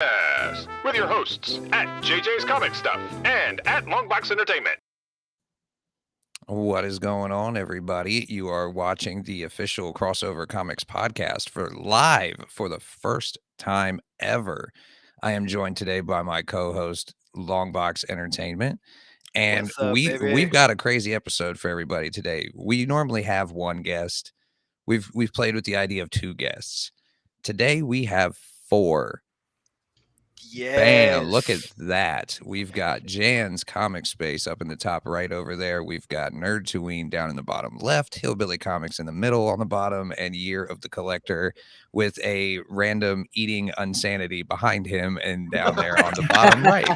Yes, with your hosts at JJ's Comic Stuff and at Longbox Entertainment. What is going on, everybody? You are watching the official Crossover Comics podcast live for the first time ever. I am joined today by my co-host, Longbox Entertainment, and What's up, we've baby? got a crazy episode for everybody today. We normally have one guest. We've played with the idea of two guests. Today we have four. Yes. Bam, look at that. We've got Jan's Comic Space up in the top right over there. We've got Nerd to Ween down in the bottom left, Hillbilly Comics in the middle on the bottom, and Year of the Collector with a random eating insanity behind him and down there on the bottom right.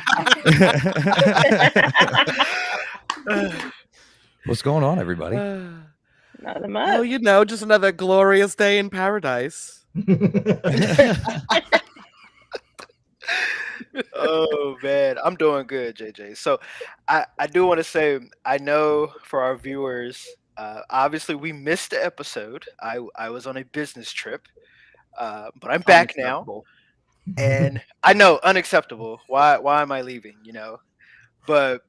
What's going on, everybody? Not much. Oh, just another glorious day in paradise. Oh man, I'm doing good, JJ. So I do want to say, I know for our viewers, obviously we missed the episode. I was on a business trip, but I'm back now, and I know, unacceptable. Why am I leaving? But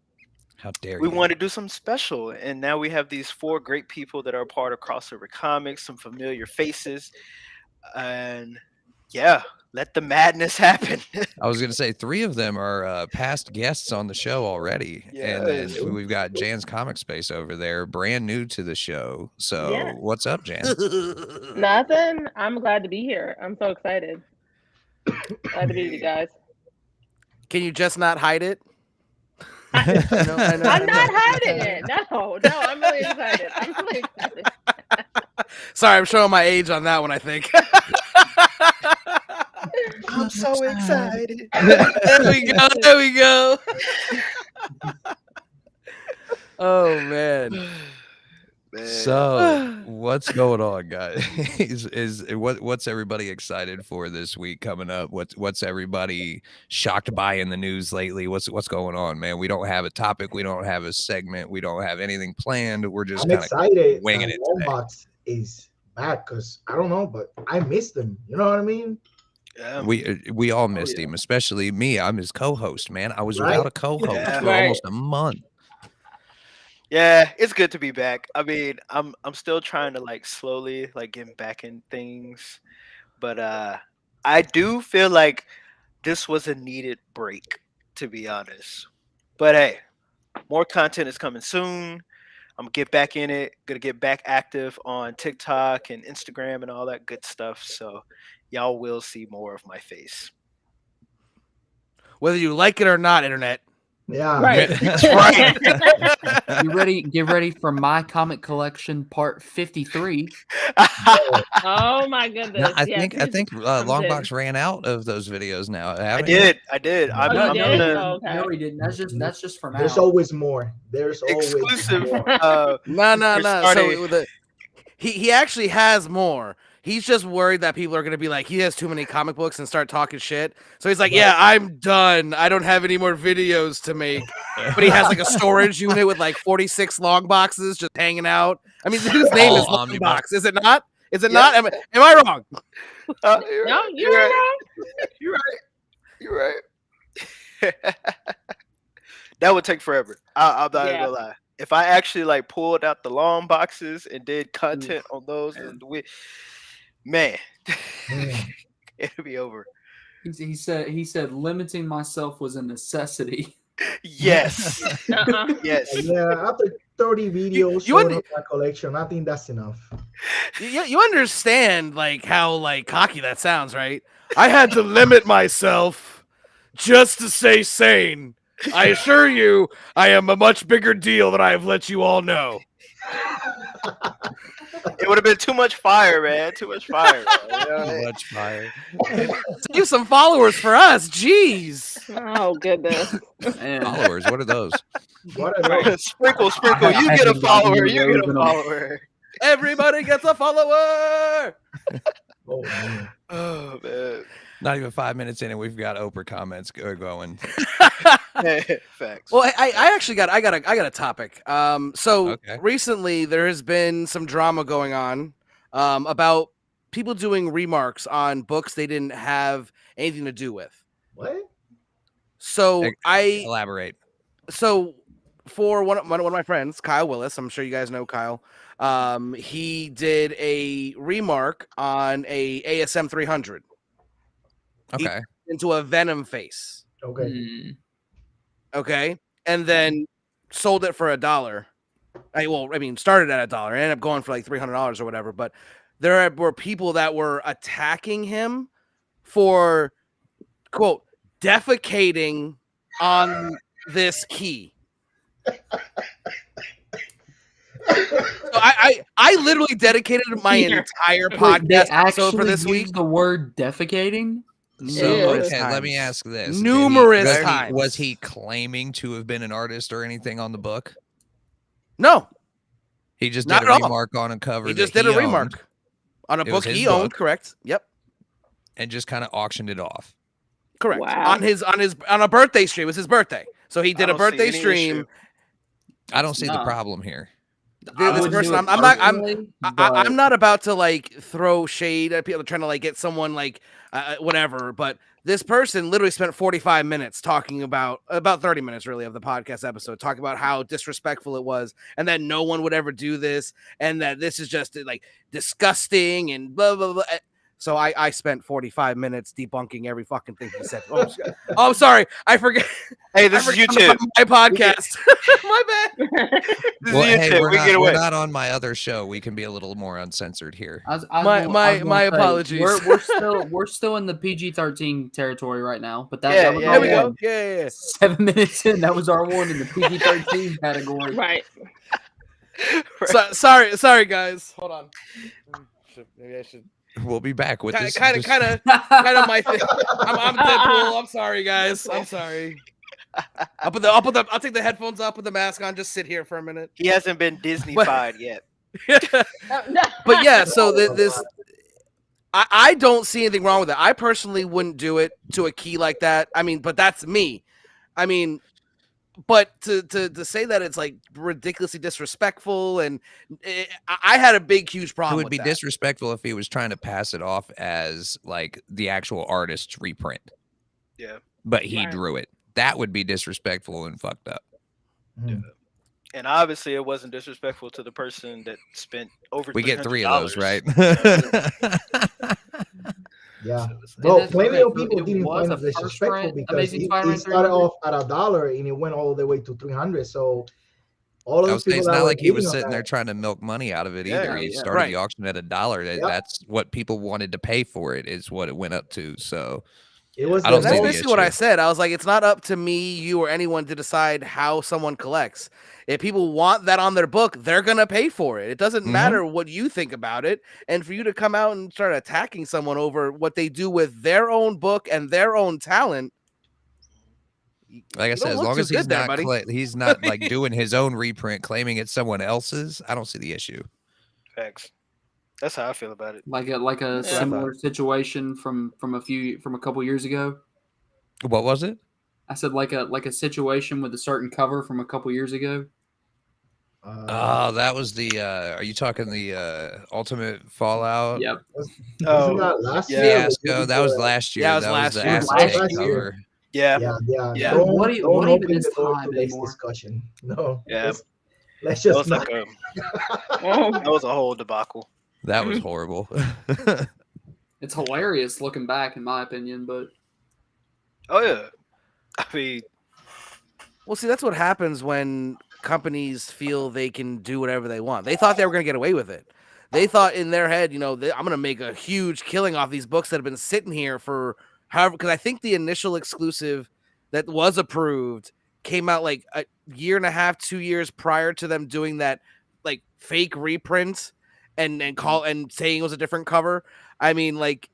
how dare we you? want to do something special, and now we have these four great people that are a part of Crossover Comics, some familiar faces, and yeah, let the madness happen. I was going to say 3 of them are past guests on the show already. And then we've got Jan's Comic Space over there, brand new to the show. So what's up, Jan? Nothing. I'm glad to be here. I'm so excited. Glad to be with you guys. Can you just not hide it? I'm not hiding it. No, I'm really excited. Sorry, I'm showing my age on that one, I think. I'm so excited. There we go. Oh, man. So what's going on, guys? What's everybody excited for this week coming up? What's everybody shocked by in the news lately? What's going on, man? We don't have a topic, we don't have a segment, we don't have anything planned. We're just kind of winging it today. Longbox is back because I don't know, but I missed him. You know what I mean? We all missed him, especially me. I'm his co-host, man. I was without a co-host for almost a month. Yeah, it's good to be back. I mean, I'm still trying to slowly get back in things, but I do feel like this was a needed break, to be honest. But hey, more content is coming soon. I'm gonna get back in it. Gonna get back active on TikTok and Instagram and all that good stuff. So y'all will see more of my face. Whether you like it or not, internet. Yeah, right. That's right. Get ready for my comic collection part 53. Oh my goodness! No, I think Longbox ran out of those videos now. I did. No, he didn't. That's just for now. There's always more. There's Exclusive. always more. No. So he actually has more. He's just worried that people are going to be like, he has too many comic books and start talking shit. So he's like, yeah, I'm done. I don't have any more videos to make. But he has a storage unit with 46 long boxes just hanging out. I mean, whose name is Longbox? Is it not? Is it not? Am I wrong? No, you're right. You're right. That would take forever. I'm not even gonna lie. If I actually pulled out the long boxes and did content on those, man, it'll be over. He said limiting myself was a necessity. Yes. Yes. Yeah, after 30 videos on my collection, I think that's enough. You understand how cocky that sounds, right? I had to limit myself just to stay sane. I assure you, I am a much bigger deal than I have let you all know. It would have been too much fire, man. Too much fire. Too much fire. Save some followers for us. Jeez. Oh goodness. Followers. What are those? Sprinkle. You get a follower. You get a follower. Everybody gets a follower. Oh man. Not even 5 minutes in, and we've got Oprah comments going. Facts. Well, I actually got a topic. Recently there has been some drama going on about people doing remarks on books they didn't have anything to do with. What? So Elaborate. So for one of my friends, Kyle Willis, I'm sure you guys know Kyle. He did a remark on a ASM 300 Okay. into a Venom face. Okay. Hmm. Okay, and then sold it for $1. Started at $1, ended up going for like $300 or whatever. But there were people that were attacking him for quote defecating on this key. So I literally dedicated my entire Wait, they podcast episode for actually this week. used the word defecating? So Numerous okay, let me times. ask this: Numerous was he, times. was he claiming to have been an artist or anything on the book? No, He just Not did a at all. remark on a cover. he that just did a owned remark on a It was book his he book. owned. Correct. Yep. and just kind of auctioned it off. Correct. Wow. On a birthday stream. It was his birthday, so he I did a don't see birthday any stream. issue. I don't It's see the not. problem here. I This wouldn't do person, it I'm not. personally, but I'm not about to like throw shade at people trying to like get someone like whatever. But this person literally spent 45 minutes talking about 30 minutes really of the podcast episode, talking about how disrespectful it was, and that no one would ever do this, and that this is just like disgusting and blah blah blah. So I spent 45 minutes debunking every fucking thing he said. Oh, I'm sorry. I forget. Hey, this is YouTube. My podcast. My bad. This Well, is hey, YouTube. we're We not, get we're away. not on my other show. We can be a little more uncensored here. I was My gonna say, apologies. We're still in the PG-13 territory right now, but that, Yeah, that was yeah, our There we one. go. Yeah. 7 minutes in, that was our one in the PG-13 category. Right. Sorry, guys. Hold on. Maybe I should. We'll be back with this. Kind of my thing. I'm Deadpool. I'm sorry, guys. I'm sorry. I'll take the headphones off, put the mask on, just sit here for a minute. He hasn't been Disney-fied yet. But yeah, so I don't see anything wrong with it. I personally wouldn't do it to a key like that. I mean, but that's me. I mean, but to say that it's like ridiculously disrespectful, and I had a big, huge It problem. would with be that. disrespectful if he was trying to pass it off as like the actual artist's reprint, Yeah. but he Right. drew it. That would be disrespectful and fucked up. Mm. And obviously, it wasn't disrespectful to the person that spent over. We get 3 of those, right? Yeah. So it's like- Well, that's plenty okay, of so people it didn't was find a it first disrespectful print because Amazing it Spider-Man started 300? off at $1 and it went all the way to 300. So all of I those was saying people it's that not were like he was bidding on sitting there that- trying to milk money out of it Yeah, either. He yeah. started Right. the auction at $1. Yep. That's what people wanted to pay for it. Is what it went up to. So It was I don't the That's see the most- basically what I issue. said. I was like, it's not up to me, you, or anyone to decide how someone collects. If people want that on their book, they're gonna pay for it. It doesn't Mhm. matter what you think about it. And for you to come out and start attacking someone over what they do with their own book and their own talent, like I you said, don't as look long too as he's good there, not buddy. he's not like doing his own reprint, claiming it's someone else's, I don't see the issue. Facts. That's how I feel about it. Like a I similar situation from a couple years ago. What was it? I said like a situation with a certain cover from a couple years ago. Oh, that was the. Are you talking the Ultimate Fallout Yep. wasn't Oh, that last yeah. year? fiasco? That was last year. Yeah, it was that last was the year. Ass Last Tank year. cover. Yeah. Yeah. Yeah. Don't, What don't even open is the door time to this anymore? discussion. No. Yeah. Let's That just was not. like a Oh, that was a whole debacle. That was horrible. It's hilarious looking back, in my opinion, but Oh yeah. I mean, well, see, that's what happens when companies feel they can do whatever they want. They thought they were going to get away with it. They thought in their head, I'm going to make a huge killing off these books that have been sitting here for however, because I think the initial exclusive that was approved came out like a year and a half, 2 years prior to them doing that like fake reprint and saying it was a different cover. I mean, like,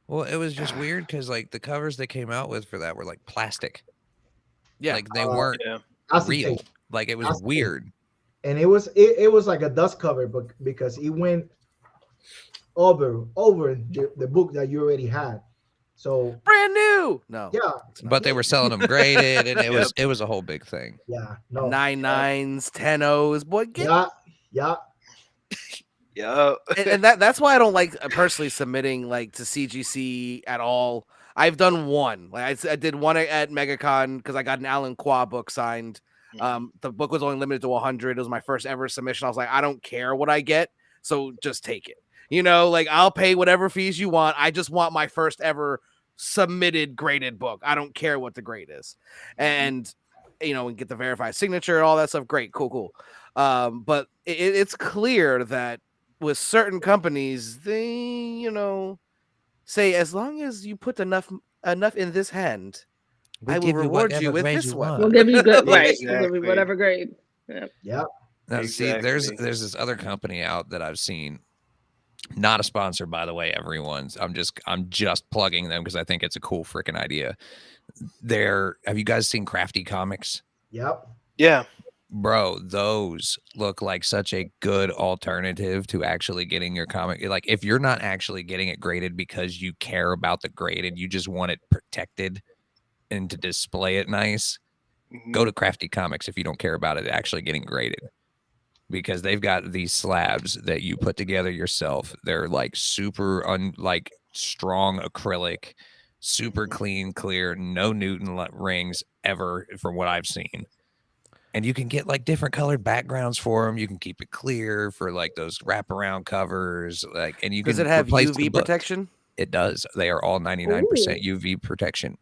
Well, it was just weird because like the covers they came out with for that were like plastic. yeah, Like they weren't yeah. real. Like it was Acetate. weird. And it was like a dust cover, but because it went over the book that you already had. So brand new. No, yeah, it's not. But they were selling them graded, and it was a whole big thing. yeah, no, 9.9s, 10.0s, boy, get yeah. Yeah. and that's why I don't like personally submitting like to CGC at all. I've done one. Like I did one at MegaCon because I got an Alan Qua book signed. The book was only limited to 100. It was my first ever submission. I was like, I don't care what I get, so just take it. Like I'll pay whatever fees you want. I just want my first ever submitted graded book. I don't care what the grade is, and and get the verified signature and all that stuff. Great, cool. But it's clear that with certain companies, they say as long as you put enough in this hand, I will reward you with this one. We'll give you good right. Exactly. We'll give you whatever grade. Yeah. Yeah. Now, see, there's Exactly. this other company out that I've seen. Not a sponsor, by the way, everyone's. I'm just plugging them because I think it's a cool freaking idea. Have you guys seen Crafty Comics? Yep. Yeah. Bro, those look like such a good alternative to actually getting your comic. Like, if you're not actually getting it graded because you care about the grade and you just want it protected and to display it nice, go to Crafty Comics if you don't care about it actually getting graded. Because they've got these slabs that you put together yourself. They're like super strong acrylic, super clean, clear, no Newton rings ever from what I've seen. And you can get like different colored backgrounds for them. You can keep it clear for like those wraparound covers. And you Does can it have replace the UV book. protection? It does. They are all 99% UV protection.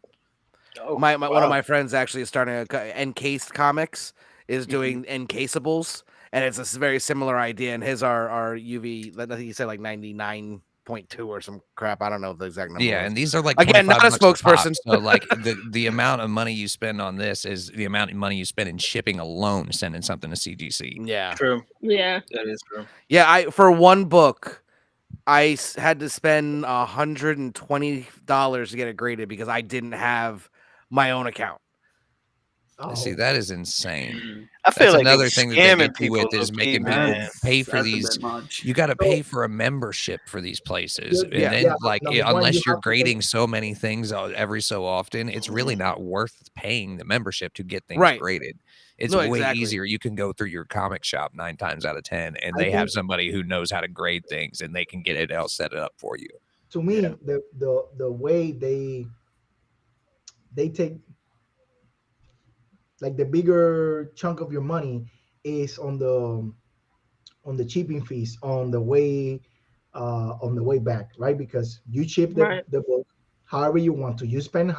Oh, One of my friends actually is starting Encased Comics is doing encasables, and it's a very similar idea. And his are UV. I think he said like 99.2 or some crap. I don't know the exact number. Yeah, and these are like again not a spokesperson. So like the amount of money you spend on this is the amount of money you spend in shipping alone, sending something to CGC. Yeah, true. Yeah, That is true. Yeah, for one book, I had to spend $120 to get it graded because I didn't have my own account. Oh. See, that is insane. I feel That's like another it's thing that they scamming get you with people, is making man. people pay for That's a these. bit much. You got to pay for a membership for these places, and Yeah. then Yeah, like number one, unless you you're have to pay. grading so many things every so often, it's really not worth paying the membership to get things Right. graded. It's No, way exactly. easier. You can go through your comic shop 9 times out of 10, and I they have think- somebody who knows how to grade things, and they can get it all set it up for you. To me, Yeah. the way they take like the bigger chunk of your money is on the shipping fees on the way back, right? Because you ship Right. the book however you want to. You spend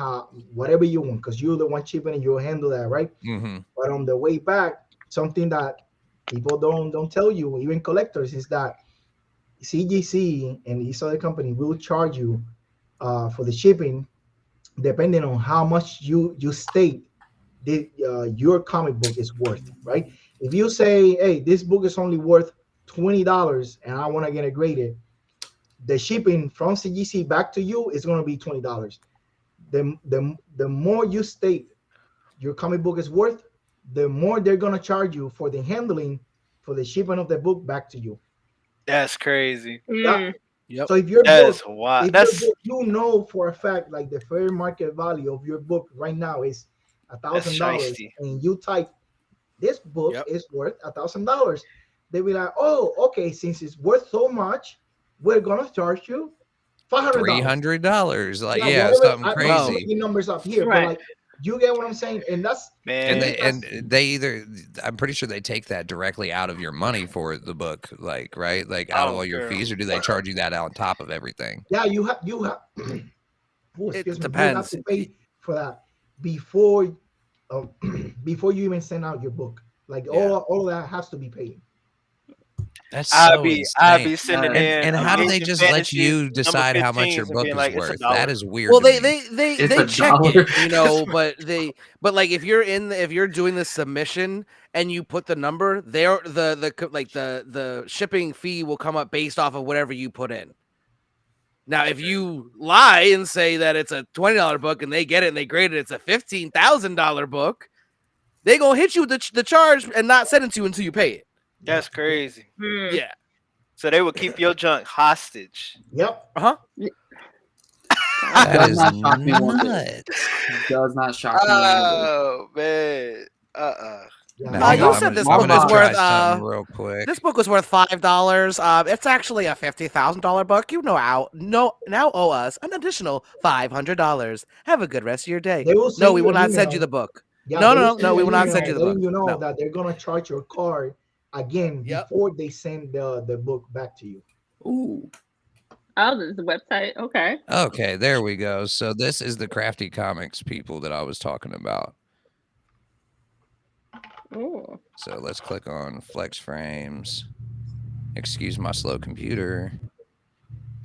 whatever you want because you're the one shipping and you'll handle that, right? Mm-hmm. But on the way back, something that people don't tell you, even collectors, is that CGC and these other companies will charge you for the shipping depending on how much you state your comic book is worth, right? If you say, hey, this book is only worth $20 and I want to get it graded, the shipping from CGC back to you is going to be $20. The more you state your comic book is worth, the more they're going to charge you for the handling for the shipping of the book back to you. That's crazy. Mm. Yep. So if your That's book, wild. if your That's book, you know for a fact, like the fair market value of your book right now is $1,000, shiesty. and you type this book Yep. is worth $1,000, they be like, oh, okay, since it's worth so much, we're gonna charge you $500. $300, like whatever. something I'm crazy. making numbers up here, Right. but like, you get what I'm saying, and that's man. And they either, I'm pretty sure they take that directly out of your money for the book, like right, like out of Oh, all your sure. fees, or do they charge you that on top of everything? yeah, you have oh, It excuse me, you depends. have to pay for that before before you even send out your book. Like Yeah. all of that has to be paid. That's I'll so be insane. sending And- in. And how do they Amazing just let Fantasy you number decide how much 15s your and book being is like, it's worth? $1. That is weird. Well, to they me. It's they a check dollar. it, but like if you're doing the submission and you put the number, the shipping fee will come up based off of whatever you put in. Now, if you lie and say that it's a $20 book and they get it and they grade it, it's a $15,000 book, they gonna hit you with the charge and not send it to you until you pay it. That's crazy. Mm. Yeah. So they will keep your junk hostage. Yep. Uh-huh. That Does is not shock me one bit. nuts. Does not shock me one bit. Oh man. Yeah, Now, you hold on, said I'm this gonna, book I'm was gonna try worth something real quick. this book was worth $5. It's actually a $50,000 book. You now owe us an additional $500. Have a good rest of your day. They will No, send we you will an not send you email. the book. Yeah, No, they will no, send no, you we an will not email send you the book. letting you know No. that they're gonna charge your card again Yep. before they send the book back to you. Ooh. Oh, there's the website. Okay. Okay, there we go. So this is the Crafty Comics people that I was talking about. Ooh. So let's click on Flex Frames. Excuse my slow computer.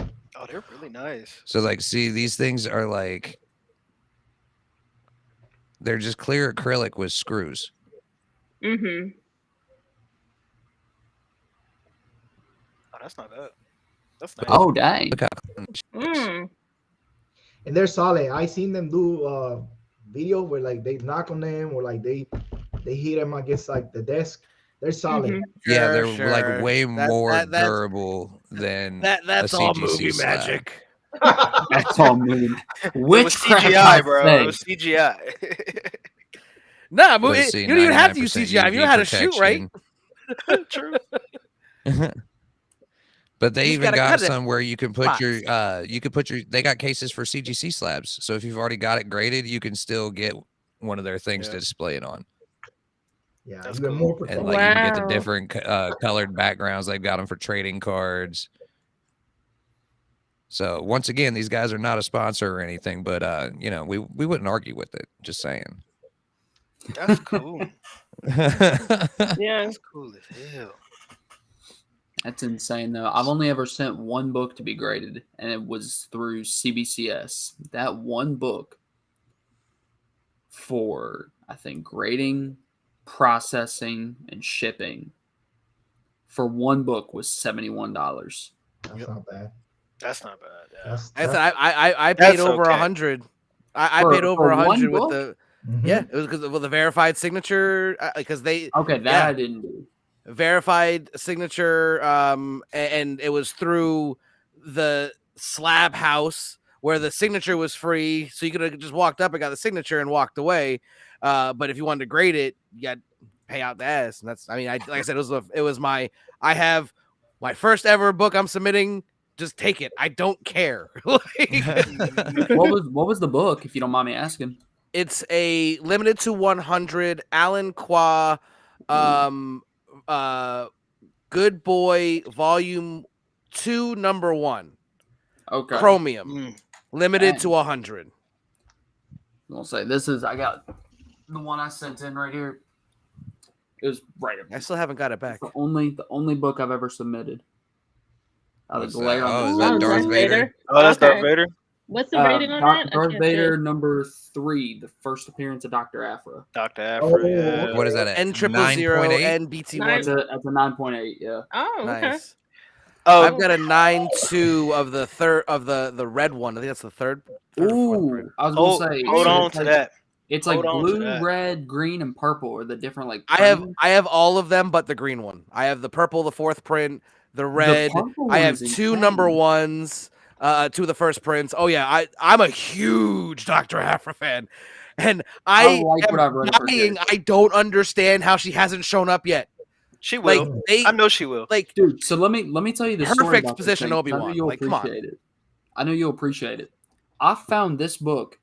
Oh, they're really nice. So like, see, these things are like, they're just clear acrylic with screws. Mm-hmm. Oh, that's not bad. That's nice. Oh, dang. Look how clean this is. Mm. And they're solid. I seen them do video where like they knock on them or like they hit them against like the desk. They're solid. Mm-hmm. Yeah, Sure, they're like sure. way more that's durable than a that's all CGC movie slab. magic. That's all moving. It was Witchcraft, CGI, I bro. say. It was CGI. Nah, But you see, don't even have to use 99% CGI. If you know how to shoot, right? True. But they You just even gotta got cut it. some where you can put Spots. your they got cases for CGC slabs. So if you've already got it graded, you can still get one of their things to Yeah. display it on. Yeah, That's even cool. more And performance. like you can get the Wow. different colored backgrounds. They've got them for trading cards. So once again, these guys are not a sponsor or anything, but you know, we wouldn't argue with it. Just saying. That's cool. Yeah. That's cool as hell. That's insane, though. I've only ever sent one book to be graded, and it was through CBCS. That one book for, I think, grading, processing, and shipping for one book was $71. That's Yep. not bad. That's not bad. Yeah. That's, I said that's I paid That's over okay. 100. I For- paid over for one 100 with book? the mhm. yeah. It was because of the verified signature because they Okay, that Yeah. I didn't do. verified signature and it was through the slab house where the signature was free, so you could have just walked up and got the signature and walked away, but if you wanted to grade it, you got to pay out the ass. And that's, I mean, like I said, it was my, I have my first ever book I'm submitting. Just take it, I don't care. Like, What was the book, if you don't mind me asking? it's a limited to 100 Alan Qua Good Boy Volume 2 number 1 Okay. Chromium, Mm. limited Dang. to 100. I'll say this is, I got the one I sent in right here. It was right up. I still haven't got it back. It's the only book I've ever submitted. The What's glare that? on Oh, the is that Oh, Darth Darth Vader? Oh, that's Okay. Darth Vader. What's the rating on that? I Darth can't Vader see. number 3, the first appearance of Dr. Afra. Dr. Afro. Oh, Yeah. What is that at? N000 9.8? and BT1. That's a 9.8, yeah. Oh, okay. Nice. Oh, I've got a 9.2 of the third of the red one. I think that's the third or fourth Ooh, print. I was hold, gonna say. hold so on it's to like, that. It's like Hold on to blue, that. red, green, and purple are the different like. I have prints. all of them but the green one. I have the purple, the fourth print, the red. purple I one have is two insane. number ones, two of the first prints. Oh yeah, I'm a huge Dr. Afra fan, and I like what I've am read of her dying. character. I don't understand how she hasn't shown up yet. She Like will. they I know she will. like Dude, so let me tell you the her story fixed about this position thing, 'cause I know Obi-Wan. you'll Like, come on. appreciate it. I know you'll appreciate it. I found this book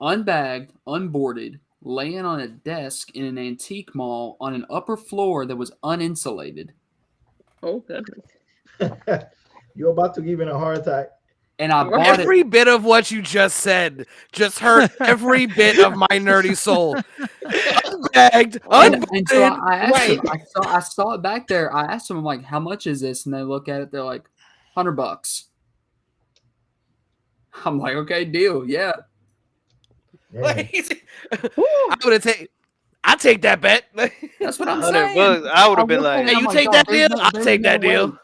unbagged, unboarded, laying on a desk in an antique mall on an upper floor that was uninsulated. Oh goodness. You're about to give him a heart attack. And I Right. bought it. Every bit of what you just said just hurt every bit of my nerdy soul. Unbagged, And so unboarded. I asked Right. them, I saw it back there. I asked them, I'm like, how much is this? And they look at it, they're like, $100. I'm like, okay, deal. Yeah. Yeah. Like, I'll take that bet. That's what I'm 100 saying. bucks. I would have been looked at like, it, Hey, I'm you like, take dog, that there's deal? I'll there's take that way. deal.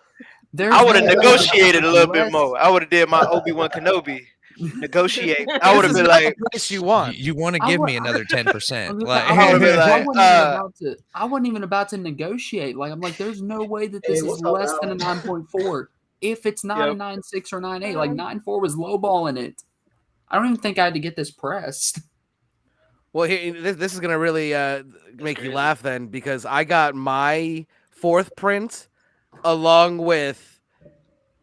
There's I would have no way negotiated a little bit unless- more. I would have did my Obi-Wan Kenobi. Negotiate. I would have This been is not like, the price you want. You want to I give would- me another 10%? Like, I would've been like, I wasn't even about to negotiate. Like I'm like, there's no way that Hey, this what's is up, less than a Alan? 9.4. If it's not a Yep. 9.6 or 9.8, like 9.4 was lowballing it. I don't even think I had to get this pressed. Well, this is gonna really make you laugh then, because I got my fourth print along with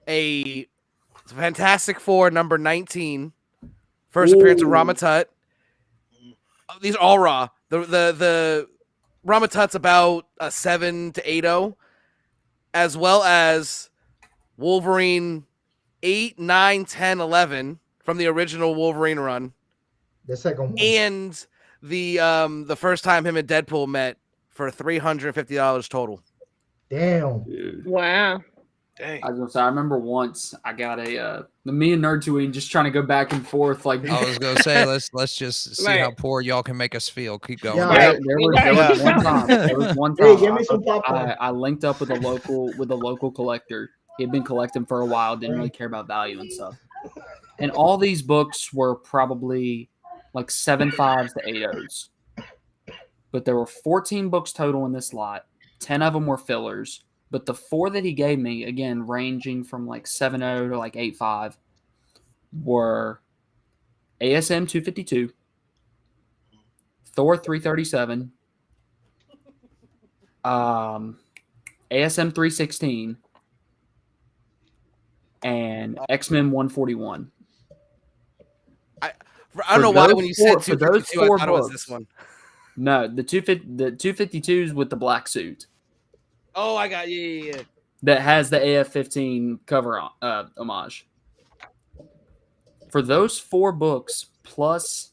a Fantastic Four number 19, first appearance of Ooh. Ramatut. These are all raw. The Ramatut's about a 7 to 8.0, as well as Wolverine 8, 9, 10, 11 from the original Wolverine run, The second one. and the first time him and Deadpool met for $350 total. Damn. Dude. Wow. Dang. I was gonna say, I remember once I got me and Nerd just trying to go back and forth like I was gonna say let's just see how Right. poor y'all can make us feel. Keep going. Yeah. There, Right. there was Right. one time. There was one Hey, time give me some popcorn. I linked up with a local collector. He had been collecting for a while, didn't really care about value and stuff. And all these books were probably like 7.5s to 8.0s. But there were 14 books total in this lot. 10 of them were fillers. But the 4 that he gave me, again, ranging from like 7.0 to like 8.5, were ASM 252, Thor 337, ASM 316, and X-Men 141. I don't know why when you said For those 252, I four thought it was this books. one. No, the 252s with the black suit Oh, I got yeah. that has the AF-15 cover homage. For those 4 books plus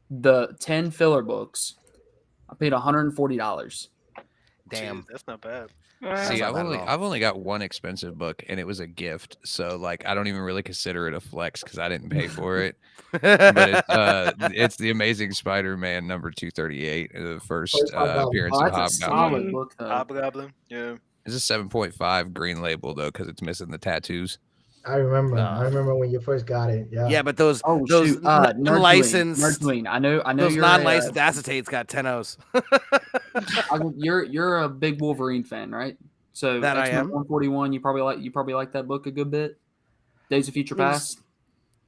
the 10 filler books, I paid $140. Damn. Jeez, that's not bad. Wow. See, not I've bad at only all. I've only got one expensive book, and it was a gift. So like, I don't even really consider it a flex because I didn't pay for it. But it's the Amazing Spider-Man number 238, the first First Hobgoblin. appearance Oh, of that's a Hobgoblin. solid book, though. Hobgoblin. Yeah. It's a 7.5 green label though because it's missing the tattoos. I remember. Uh, I remember when you first got it. Yeah. Yeah, but those Oh those shoot, Nerd non-licensed Tween. I know those you're non-licensed acetates got 10 O's. you're a big Wolverine fan, right? So That I X-Men am. 141, you probably like that book a good bit. Days of Future I mean, Past.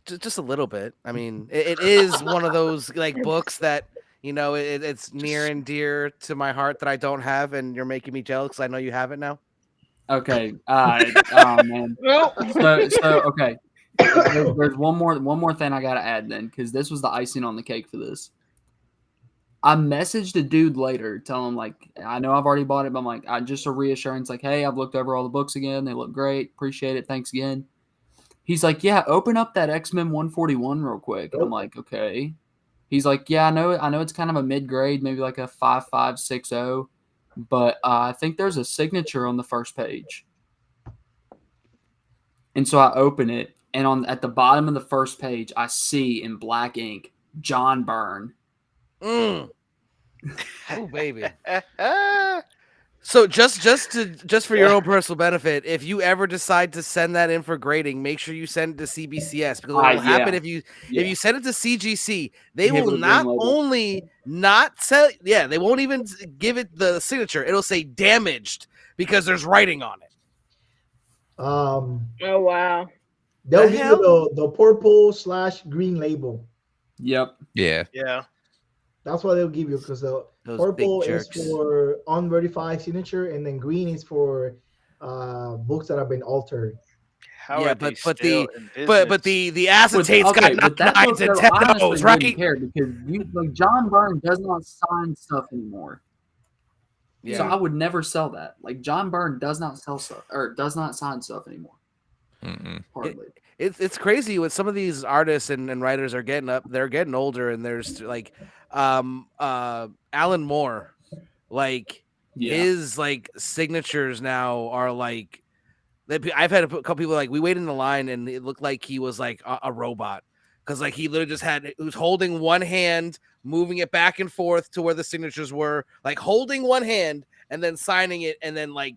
just a little bit. I mean, it is one of those like books that it's near and dear to my heart that I don't have, and you're making me jealous because I know you have it now. Okay. Oh man. Nope. So okay. There's one more thing I gotta add then, because this was the icing on the cake for this. I messaged a dude later, telling him like, I know I've already bought it, but I'm like, just a reassurance, like, hey, I've looked over all the books again. They look great. Appreciate it. Thanks again. He's like, yeah, open up that X-Men 141 real quick. And I'm like, okay. He's like, yeah, I know it's kind of a mid grade, maybe like a 5560, but I think there's a signature on the first page. And so I open it, and at the bottom of the first page, I see in black ink John Byrne. Oh baby. So just for your own personal benefit, if you ever decide to send that in for grading, make sure you send it to CBCS, because what will happen if you send it to CGC, they Give will it a green not label. only not sell, they won't even give it the signature. It'll say damaged because there's writing on it. Oh wow. They'll The give hell? you the purple/green label. Yep. Yeah. Yeah. That's what they'll give you, because the Those purple big is jerks. for unverified signature, and then green is for books that have been altered. How Yeah, are but they but still the in but business? the acetate's got but that nines book, and though, 10 I honestly O's, wouldn't right? care, because John Byrne does not sign stuff anymore. Yeah. So I would never sell that. Like, John Byrne does not sell stuff, or does not sign stuff anymore. Mm-mm. Hardly. It's crazy what some of these artists and writers are getting up. They're getting older, and there's like Alan Moore, like Yeah. his like signatures now are like I've had a couple people like, we waited in the line and it looked like he was like a robot, because like he literally just he was holding one hand, moving it back and forth to where the signatures were, like holding one hand and then signing it, and then like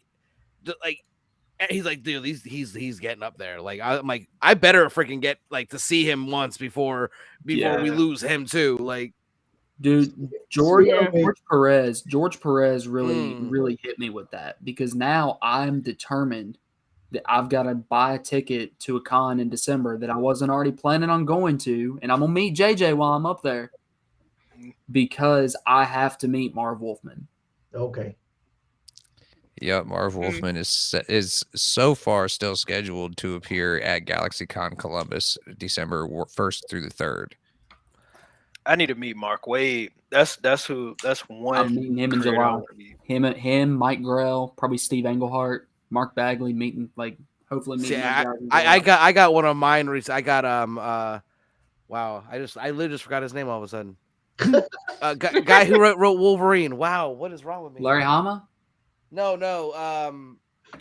he's like, dude, he's getting up there. Like I'm like, I better freaking get like to see him once before Yeah. we lose him too. Like, Dude, George Yeah. Perez really hit me with that, because now I'm determined that I've got to buy a ticket to a con in December that I wasn't already planning on going to, and I'm gonna meet JJ while I'm up there. because I have to meet Marv Wolfman. Okay. Yep, Marv Wolfman is so far still scheduled to appear at GalaxyCon Columbus December 1st through the 3rd. I need to meet Mark Wade. That's one. I'm meeting him in creator I July. wanna meet. Him, Mike Grell, probably Steve Englehart, Mark Bagley meeting hopefully See, meeting those guys. in I July. got I got one of mine. I got wow. I literally just forgot his name all of a sudden. Guy who wrote Wolverine. Wow, what is wrong with me? Larry Hama, No.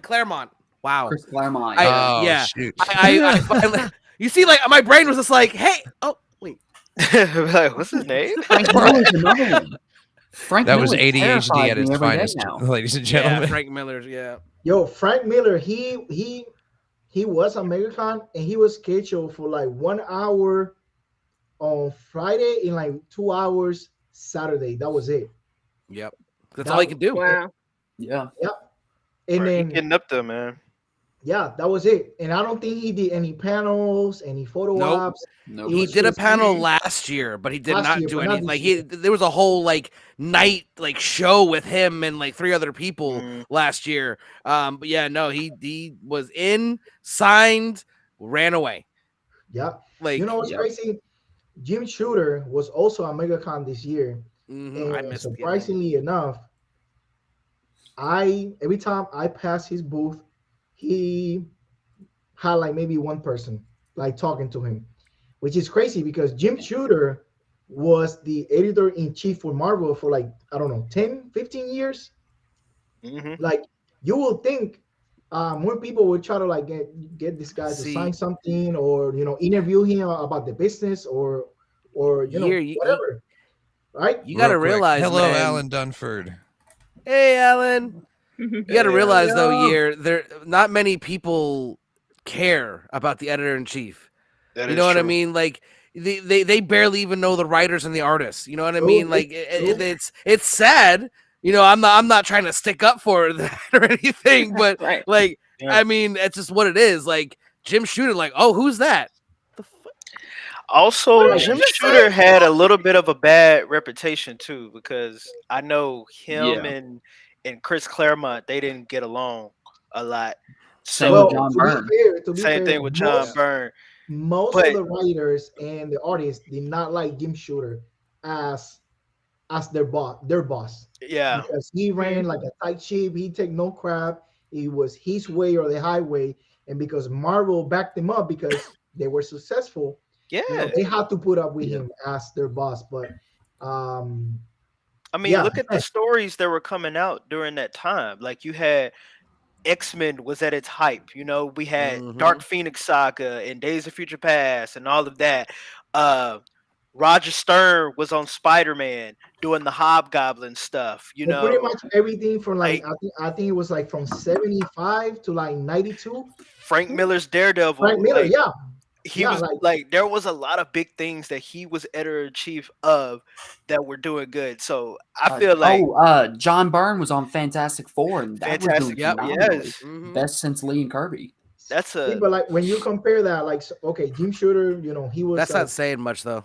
Claremont. Wow. Chris Claremont. Oh, Yeah. shoot. I finally, you see, like my brain was just like, hey, oh wait, Like, what's his name? Frank Miller's another one. Frank That was Miller ADHD terrifies at me its every day finest, now. ladies and yeah, gentlemen. Frank Miller's, yeah. Yo, Frank Miller, he was on MegaCon and he was scheduled for like 1 hour on Friday and like 2 hours Saturday. That was it. Yep. That's That all he could do. Wow. Yeah, And Bro, he then getting up there, man. yeah, that was it. And I don't think he did any panels, any photo Nope. ops. no, It He was did a just- panel last year, but he did Last not year, do but not anything. this Like year. there was a whole like night like show with him and like 3 other people Mm. last year. But yeah, no, he was in, signed, ran away. Yeah. Like You know what's Yep. crazy? Jim Shooter was also on MegaCon this year. mhm, I And missed the name. surprisingly enough, every time I pass his booth, he had like maybe one person like talking to him, which is crazy because Jim Shooter was the editor in chief for Marvel for like, I don't know, 10, 15 years. Hmm. Like you will think more people would try to like get this guy to See- sign something or interview him about the business or whatever. Right? You got to Real quick. realize, Hello, man. Alan Dunford. Hey, Alan. You got to Hey, realize though, Alan. year there not many people care about the editor in chief. That You is know what I true. mean? Like they barely even know the writers and the artists. You know what I True, mean? Like it's sad. You know, I'm not trying to stick up for that or anything, but Right. like Yeah. I mean, it's just what it is. Like Jim Shooter, like, oh, who's that? The fuck? Also, Right. Jim Shooter had a little bit of a bad reputation too, because I know him Yeah. and Chris Claremont, they didn't get along a lot. Same So with John Byrne. To be same fair, thing with John most, Byrne. most But- of the writers and the artists did not like Jim Shooter as their boss. Yeah, Because he ran like a tight ship. He take no crap. It was his way or the highway. And because Marvel backed him up because they were successful, yeah. they had to put up with Yeah. him as their boss. But I mean, yeah. look at the stories that were coming out during that time. Like you had X-Men was at its hype. You know, we had Mhm. Dark Phoenix Saga and Days of Future Past and all of that. Roger Stern was on Spider-Man doing the Hobgoblin stuff. You Well, pretty know, much everything from like, like- I think it was like from 75 to like 92. Frank Miller's Daredevil. Frank Miller, like, yeah. he Yeah, was like there was a lot of big things that he was editor in chief of that were doing good. So I feel like John Byrne was on Fantastic Four, and that was Fantastic doing Four, phenomenally. yes. Mhm. Best since Lee and Kirby. that's See, a but like when you compare that, like okay, Jim Shooter, he was That's not saying much though.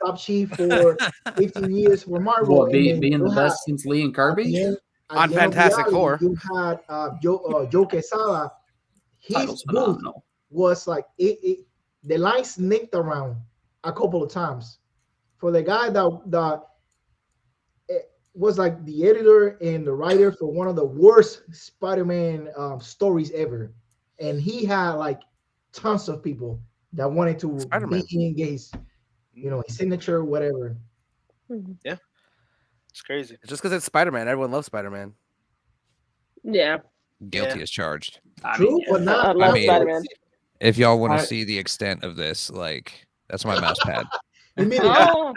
top chief for 15 years for Marvel. What, and then being you the had- best since Lee and at Kirby? the end- at On the end of the Fantastic alley, Four. you had Joe Quesada. His Title's booth phenomenal. was like the line snicked around a couple of times for the guy that was like the editor and the writer for one of the worst Spider-Man stories ever, and he had like tons of people that wanted to Spider-Man. be in his his signature, whatever. it's crazy. Just because it's Spider-Man, everyone loves Spider-Man. Yeah. Guilty Yeah. as charged. I True, mean, but not. I love mean- Spider-Man. If y'all want I- to see the extent of this, like that's my mouse pad. You mean Oh,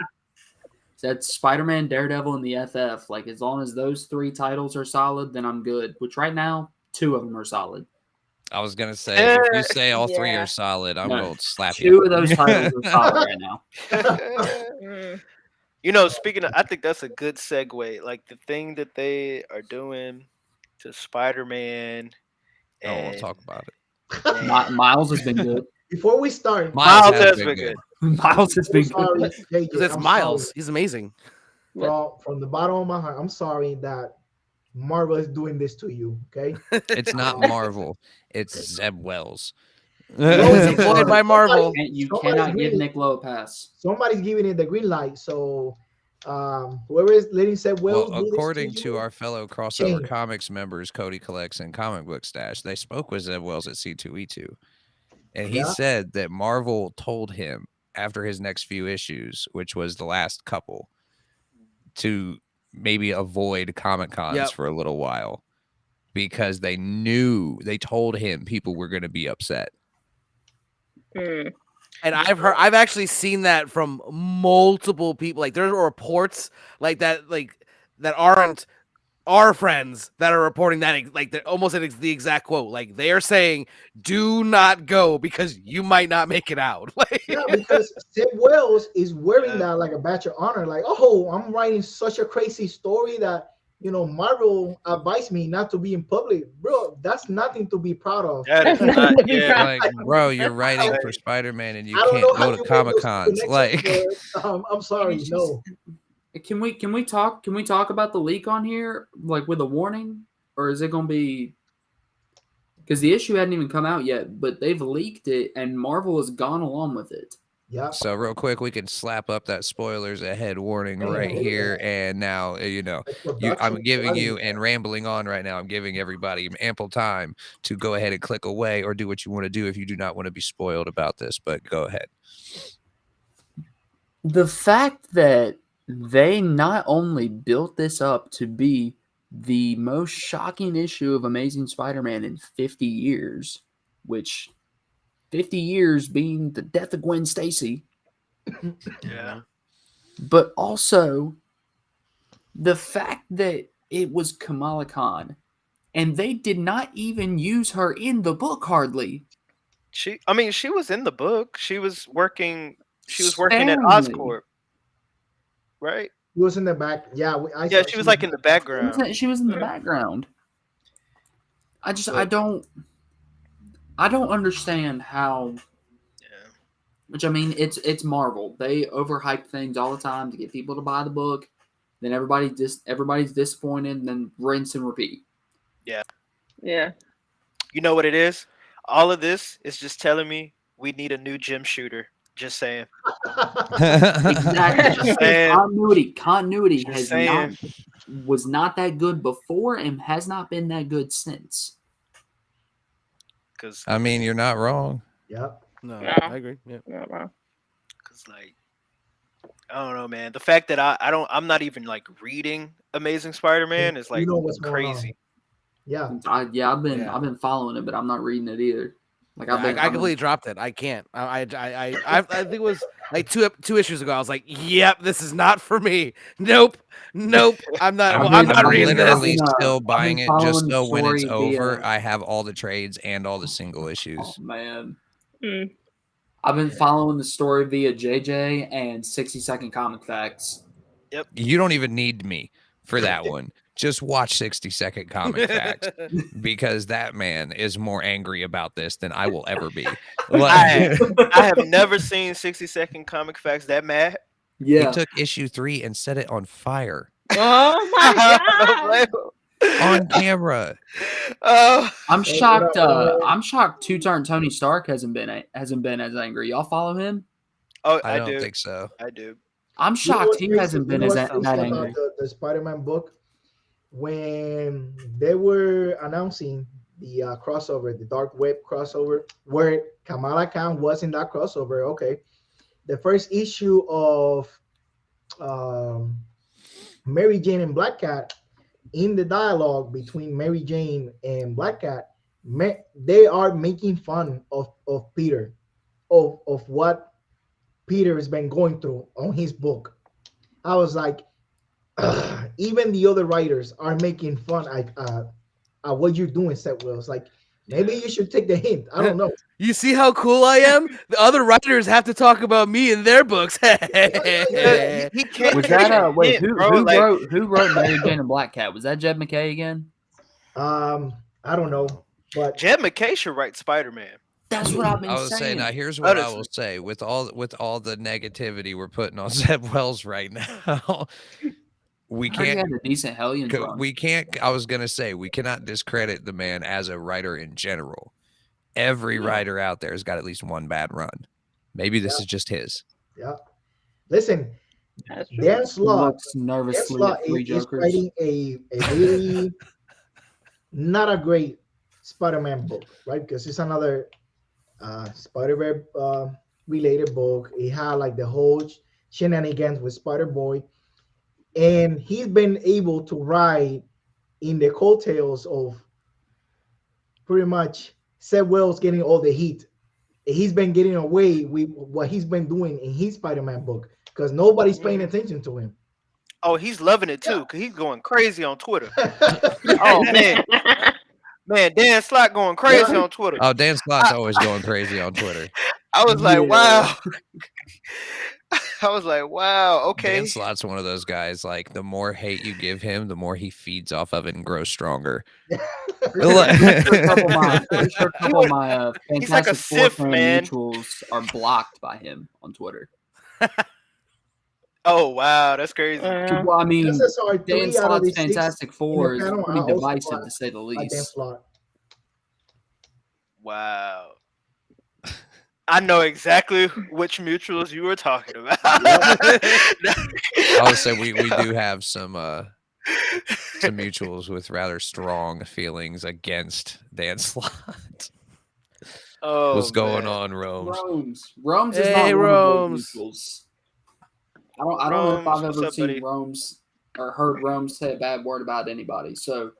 that's Spider-Man, Daredevil, and the FF. Like, as long as those 3 titles are solid, then I'm good. Which right now, 2 of them are solid. I was gonna say if you Eh, say all 3 yeah. are solid, I'm No, gonna slap 2 you. of those titles are solid right now. mm, You know, speaking of, I think that's a good segue. Like the thing that they are doing to Spider-Man. I don't want and- to talk about it. and Miles has been good. Before we start, Miles has has been been good. good. Miles has so been sorry, good. JJ. Because it's I'm Miles. sorry. He's amazing. From the bottom of my heart, I'm sorry that Marvel is doing this to you. Okay. It's not Marvel. It's Zeb Wells. He was employed by Marvel. You Somebody's cannot give giving- Nick Lowe a pass. Somebody's giving it the green light. So, whoever is letting Seb Well, Wells do this according to to you, our fellow crossover Shame. comics members, Cody Collects and Comic Book Stash, they spoke with Zeb Wells at C2E2. And he Yeah. said that Marvel told him after his next few issues, which was the last couple, to maybe avoid Comic Cons Yep. for a little while because they told him people were going to be upset. Mm. And I've actually seen that from multiple people. Like there are reports that aren't our friends that are reporting that like they're almost the exact quote. Like they are saying, "Do not go because you might not make it out." Yeah, because Seb Wells is wearing Yeah. that like a badge of honor. Like, oh, I'm writing such a crazy story that Marvel advised me not to be in public, bro. That's nothing to be proud of. That is Nothing not. to be Yeah. proud Like, bro, you're writing for Spider-Man and you I don't know can't how go you to make Comic those Cons. connections, Like, but, I'm sorry, It's no. Can we talk about the leak on here, like with a warning, or is it going to be? Because the issue hadn't even come out yet, but they've leaked it, and Marvel has gone along with it. Yeah. so real quick, we can slap up that spoilers ahead warning Man, right look at here. that. And now, Like I'm production giving you quality. and rambling on right now. I'm giving everybody ample time to go ahead and click away or do what you want to do if you do not want to be spoiled about this. But go ahead. The fact that they not only built this up to be the most shocking issue of Amazing Spider-Man in 50 years, which 50 years being the death of Gwen Stacy, Yeah. but also the fact that it was Kamala Khan, and they did not even use her in the book hardly. She was in the book. She was working at Sparingly. Oscorp, right? He was in the back. Yeah, Yeah, she was like in the background. She was in the background. I don't understand how. Yeah. Which I mean, it's Marvel. They overhype things all the time to get people to buy the book. Then everybody's disappointed, and then rinse and repeat. Yeah. You know what it is? All of this is just telling me we need a new gym shooter. Just saying. Exactly. Just saying. Continuity Just was not that good before and has not been that good since. Because I mean, you're not wrong. Yep. No, Yeah. I agree. Yeah. Yeah, wow. like I don't know, man. The fact that I'm not even like reading Amazing Spider-Man is like You know what's going on. crazy. Yeah. I've been following it, but I'm not reading it either. Like I completely dropped it. I can't. I think it was like two issues ago. I was like, "Yep, this is not for me. Nope. I'm not. I'm not reading this." literally still buying it just following so the when it's story over, via- I have all the trades and all the single issues. Oh man, Mm. I've been following the story via JJ and 60-second comic facts. You don't even need me for that one. Just watch 60-second comic facts because that man is more angry about this than I will ever be. I have never seen 60-second comic facts that mad. He Yeah, took issue 3 and set it on fire Oh my god. on camera. Oh, I'm Hey, shocked. what up, I'm shocked. Two-turn Tony Stark hasn't been as angry. Y'all follow him? oh, I I don't do. think so. I do. I'm shocked he hasn't been as that that angry. about the Spider-Man book. When they were announcing the crossover, the Dark Web crossover, where Kamala Khan was in that crossover. Okay, the first issue of Mary Jane and Black Cat, in the dialogue between Mary Jane and Black Cat, they are making fun of Peter, of what Peter has been going through on his book. I was like, even the other writers are making fun at what you're doing, Seth Wells. Like, maybe you should take the hint. I don't know. You see how cool I am? The other writers have to talk about me in their books. He can't. Was that wait? Who Who wrote Mary Jane and Black Cat? Was that Jed McKay again? I don't know, but Jed McKay should write Spider-Man. That's what I've been I was saying, saying. here's what I Honestly. will say with all the negativity we're putting on Zeb Wells right now, we I heard he can't. had a decent Hellions run. We can't. I was gonna say we cannot discredit the man as a writer in general. Every writer out there has got at least one bad run. Maybe this is just his. Yeah. Listen, That's true. Dan He Slott, looks nervously at three is Jokers. writing a really not a great Spider-Man book, right? Because it's another Spider-Man related book. It had like the whole shenanigans with Spider-Boy, and he's been able to write in the coattails of pretty much Seth Wells getting all the heat. He's been getting away with what he's been doing in his Spider-Man book because nobody's paying attention to him. Oh, he's loving it too, because he's going crazy on Twitter. Oh man. Man, Dan Slott going crazy on Twitter. Oh, Dan Slott's always going crazy on Twitter. I was like, wow. I was like, wow, okay. Dan Slott's one of those guys. Like the more hate you give him, the more he feeds off of it and grows stronger. Pretty sure a couple of my He's like a Fantastic Four Sith, fan man. mutuals are blocked by him on Twitter. Oh wow, that's crazy. Well, I mean, This are Dan 3 out of the Slott's 6 Fantastic Four in is the panel pretty are also divisive blocked to say the by Dan least. Slott. Wow. I know exactly which mutuals you were talking about. I would say we do have some mutuals with rather strong feelings against Dan Slott. Oh, What's going man. on, Rome's? Rome's is Hey, not Rome's. one of those mutuals. I don't know if Rome's, I've what's ever up, seen buddy? Rome's or heard Rome's say a bad word about anybody. So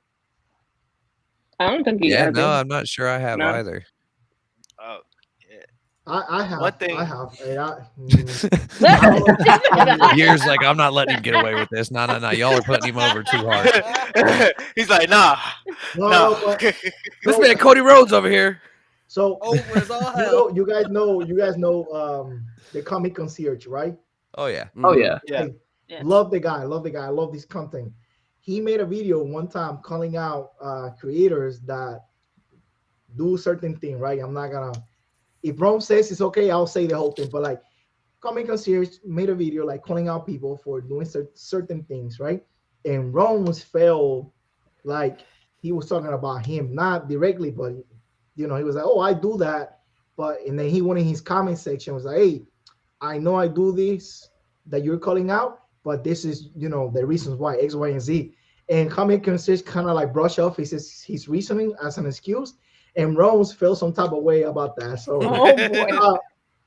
I don't think you Yeah, guys no, do. I'm not sure I have No. either. Oh, yeah. I have. One thing- I have. Years like I'm not letting him get away with this. No. Y'all are putting him over too hard. He's like, nah. No, but This man Cody Rhodes over here. so Over as all hell. you guys know the comic concierge, right? Oh yeah. oh yeah. Yeah. Hey, Yeah. love the guy. I love this content. He made a video one time calling out creators that do certain thing, right? I'm not gonna. If Rome says it's okay, I'll say the whole thing. But like, Comic Concierge made a video like calling out people for doing certain things, right? And Rome was felt like he was talking about him, not directly, but he was like, "Oh, I do that," but and then he went in his comment section was like, "Hey, I know I do this that you're calling out, but this is the reasons why X, Y, and Z." And Comic Concierge kind of like brush off his reasoning as an excuse. And Rose felt some type of way about that. So Oh boy.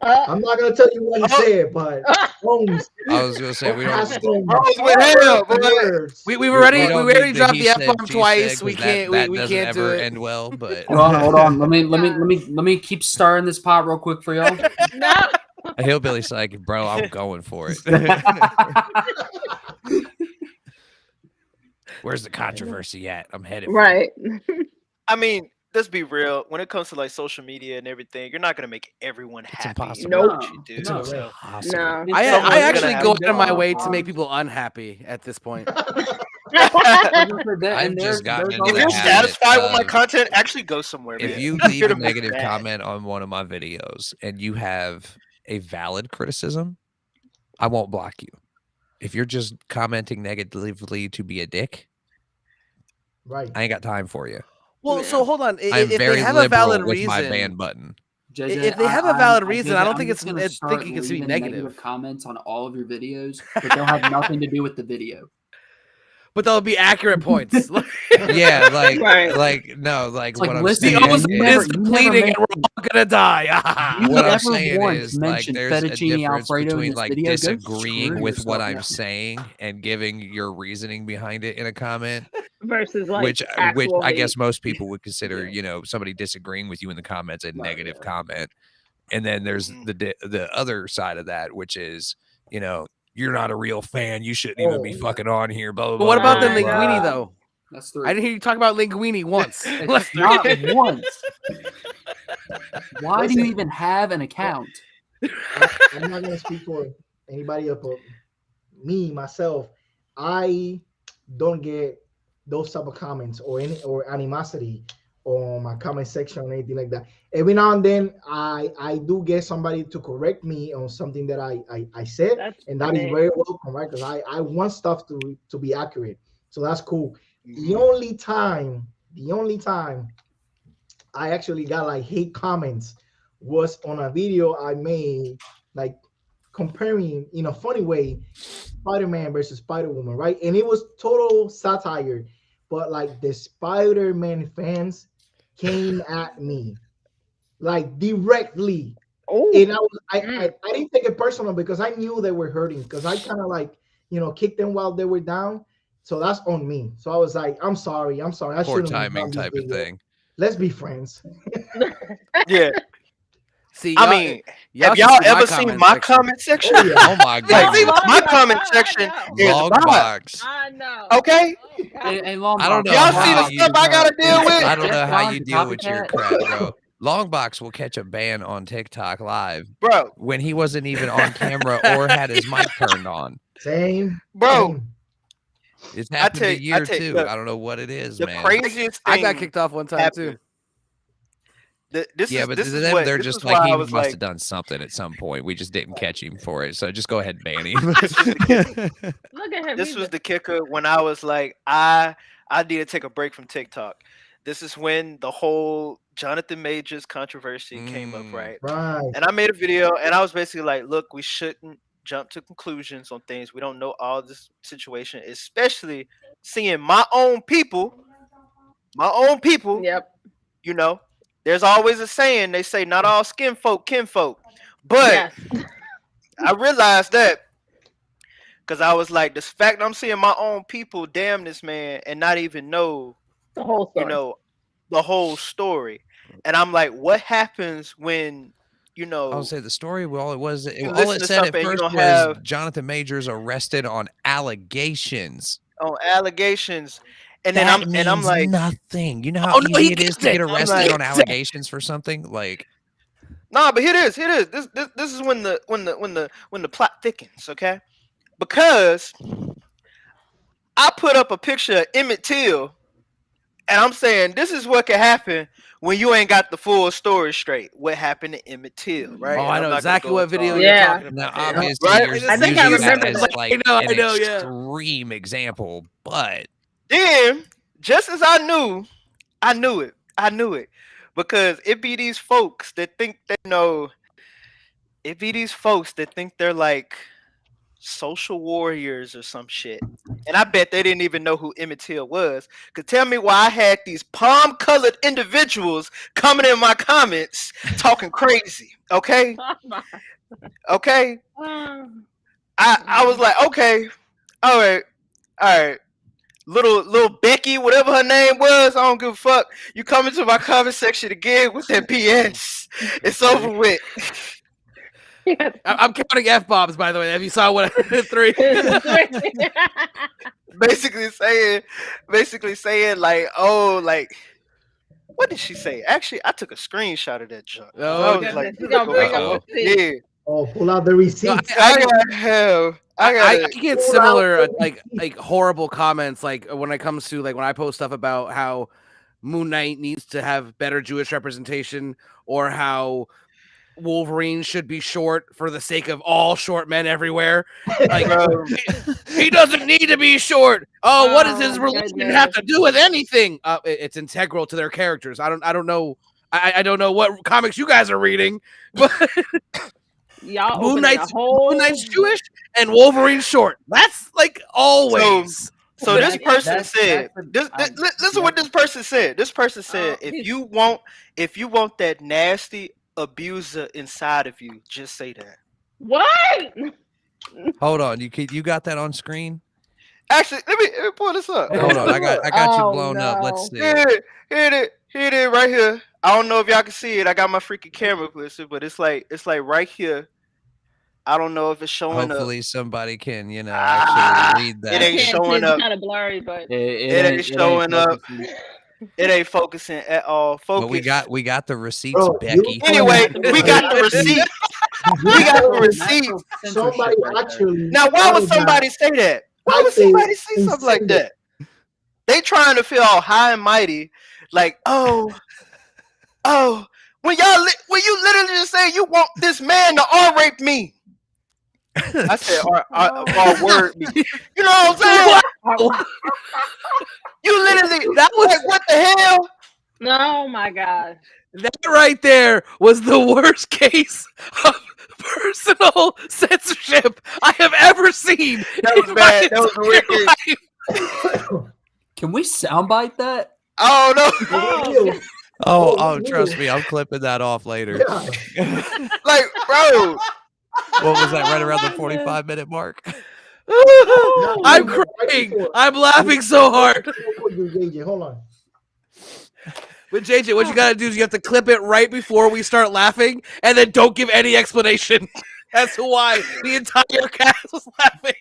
I'm not gonna tell you what he said, but Rose I was gonna say we has don't. some Rose with hell, boy. words. We've already don't we need already the dropped he the said, F bomb she twice. said, We 'cause can't that we doesn't can't do ever it. end well. But Hold on. Let me keep stirring this pot real quick for y'all. No. a hillbilly's like, bro, I'm going for it. Where's the controversy at? I'm headed. for it. Right. I mean, let's be real. When it comes to like social media and everything, you're not gonna make everyone It's happy. impossible. Nope. What you do. It's No. So, impossible. No. I Someone's actually gonna go have out of my to- way to make people unhappy at this point. I've just gotten into if the you're habit satisfied with my of- content, actually go somewhere. If man. you I'm leave here a to make negative that. comment on one of my videos and you have a valid criticism, I won't block you. If you're just commenting negatively to be a dick, Right. I ain't got time for you. Well, so hold on. I'm If very they have a liberal valid with my ban reason, button. JJ, if they have a valid reason, I don't think I'm it's just gonna I start think it can be leaving negative. comments on all of your videos, but they'll have nothing to do with the video. But they'll be accurate points. Yeah, like, Right. no, like It's like, what I'm listen, saying The man, ozone you never- is you never depleting make- and we're all gonna die. You what I'm never saying once is like mentioned there's a fettuccine difference Alfredo in between this like video. Go disagreeing screw with what yourself. I'm saying and giving your reasoning behind it in a comment, Versus like which actual I hate. guess most people would consider, Yeah. somebody disagreeing with you in the comments a Right, negative yeah. comment. And then there's Mhm. the other side of that, which is, you're not a real fan. You shouldn't even be Oh, fucking on here. Blah blah. But what blah, about the blah, blah, linguini blah. though? That's I three. didn't hear you talk about linguini once. It's not once. Why do you Listen. even have an account? I'm not gonna speak for anybody else, but me myself, I don't get those type of comments or animosity on my comment section or anything like that. Every now and then, I do get somebody to correct me on something that I said, That's and that is great. very welcome, right? Because I want stuff to be accurate, so that's cool. The Mhm. only time I actually got like hate comments was on a video I made, like comparing in a funny way Spider-Man versus Spider-Woman, right? And it was total satire, but like the Spider-Man fans came at me like directly. Oh, And I didn't take it personal because I knew they were hurting because I kind of like, kicked them while they were down. So that's on me. So I was like, I'm sorry. I Poor shouldn't have timing done this type of video. thing. Let's be friends. Yeah. See, I y'all, mean, y'all have should y'all see my ever seen comment my section. comment section? Oh yeah. Oh my Like, I goodness. love my your comment I section know. is Long wild. box. I know. Okay? Oh God. And long I don't box. know Y'all Long see the how box you. stuff I gotta deal with? I don't know how Jeff you Bronx, deal with your copycat. crap, bro. Longbox will catch a ban on TikTok live Bro, when he wasn't even on camera or had his mic turned on. Same. bro, Same. It's I happened tell a you, year too. look, I don't know what it is, the man. craziest I thing got kicked off one time happened. too. Yeah, but This is them, they're this just is like why he I must was have like, done something at some point. We just didn't catch him for it. So just go ahead and ban him. this was the kicker. Look at him. This He's was the kicker when I was like, I need to take a break from TikTok. This is when the whole Jonathan Majors controversy came up, Mm. right? Right. And I made a video and I was basically like, look, we shouldn't jump to conclusions on things. We don't know all this situation, especially seeing my own people, Yep. you know. There's always a saying, they say not all skin folk kinfolk. But Yes. I realized that because I was like, the fact I'm seeing my own people damn this man and not even know, The whole you story. know, the whole story. And I'm like, what happens when, I'll say the story. All it was, you all listen it to said at something and you first don't was have Jonathan Majors arrested on allegations. on allegations, and then That I'm means like, nothing. You know how Oh no, easy he it is gets to get it. I'm arrested like, on allegations for something. Like, nah, but here it is, here it is. This is when the plot thickens, okay? Because I put up a picture of Emmett Till, and I'm saying this is what can happen when you ain't got the full story straight. What happened to Emmett Till, right? Oh, And I I'm know not gonna exactly go what into video all you're that. Yeah. talking now, about. Yeah. obviously, Right? you're I think I using that remember as that. like I an know, yeah. extreme example, but Then, just as I knew it, because it be these folks that think they know. It be these folks that think they're like social warriors or some shit. And I bet they didn't even know who Emmett Till was. Could tell me why I had these palm colored individuals coming in my comments talking crazy. Okay? Okay? I was like, okay, all right. Little Becky, whatever her name was, I don't give a fuck. You come into my comment section again with that BS. It's over with. I'm counting f bombs, by the way. Have you saw what 3? basically saying like, oh, like what did she say? Actually, I took a screenshot of that junk. Oh, I Oh was yeah. like, goodness. He's gonna go bring up Uh-oh. receipts. yeah. Oh, pull out the No, receipts. I gotta have. I I gotta. get Pull out similar the like receipts. horrible comments like when it comes to like when I post stuff about how Moon Knight needs to have better Jewish representation or how Wolverine should be short for the sake of all short men everywhere. Like Bro, he doesn't need to be short. Oh, what does his Oh religion have goodness. to do with anything? It's integral to their characters. I don't know. I don't know what comics you guys are reading, but Y'all Moon opening a Knight's whole Jewish and Wolverine's short. That's like always. so this That- person said. Listen yeah. what this person said. This person said, oh, he's- if you want that nasty abuser inside of you, just say that. what? hold on. You got that on screen? Actually, let me pull this up. Hold on. I got you Oh, blown up. Let's no. see Here it. it is, right here. I don't know if y'all can see it. I got my freaking camera twisted, but it's like right here. I don't know if it's showing up. Hopefully somebody can, Ah, actually read it that. ain't Can't see, showing it's up. kind of blurry, but It ain't showing up. focusing. It ain't focusing at all. But we Focus. got the receipts, Bro, Becky. Anyway, we got the receipt. We got the receipt. Somebody actually Now, why would started that. somebody say that? Why would Type it somebody say and something like send it. that? They trying to feel all high and mighty like, oh, when you literally just say you want this man to rape me. I said word me. You know what I'm saying? Wow. You literally That was like what the hell? Oh my gosh. that right there was the worst case of personal censorship I have ever seen. That was in bad. my That was entire wicked. life. Can we soundbite that? Oh no. Oh, Oh, trust me, I'm clipping that off later. Yeah. Like, bro. What was that? Right around the goodness. 45-minute mark. Oh. I'm Right crying. before- I'm laughing so hard. Before you, JJ, hold on. But JJ, what you gotta do is you have to clip it right before we start laughing, and then don't give any explanation as to why the entire cast was laughing.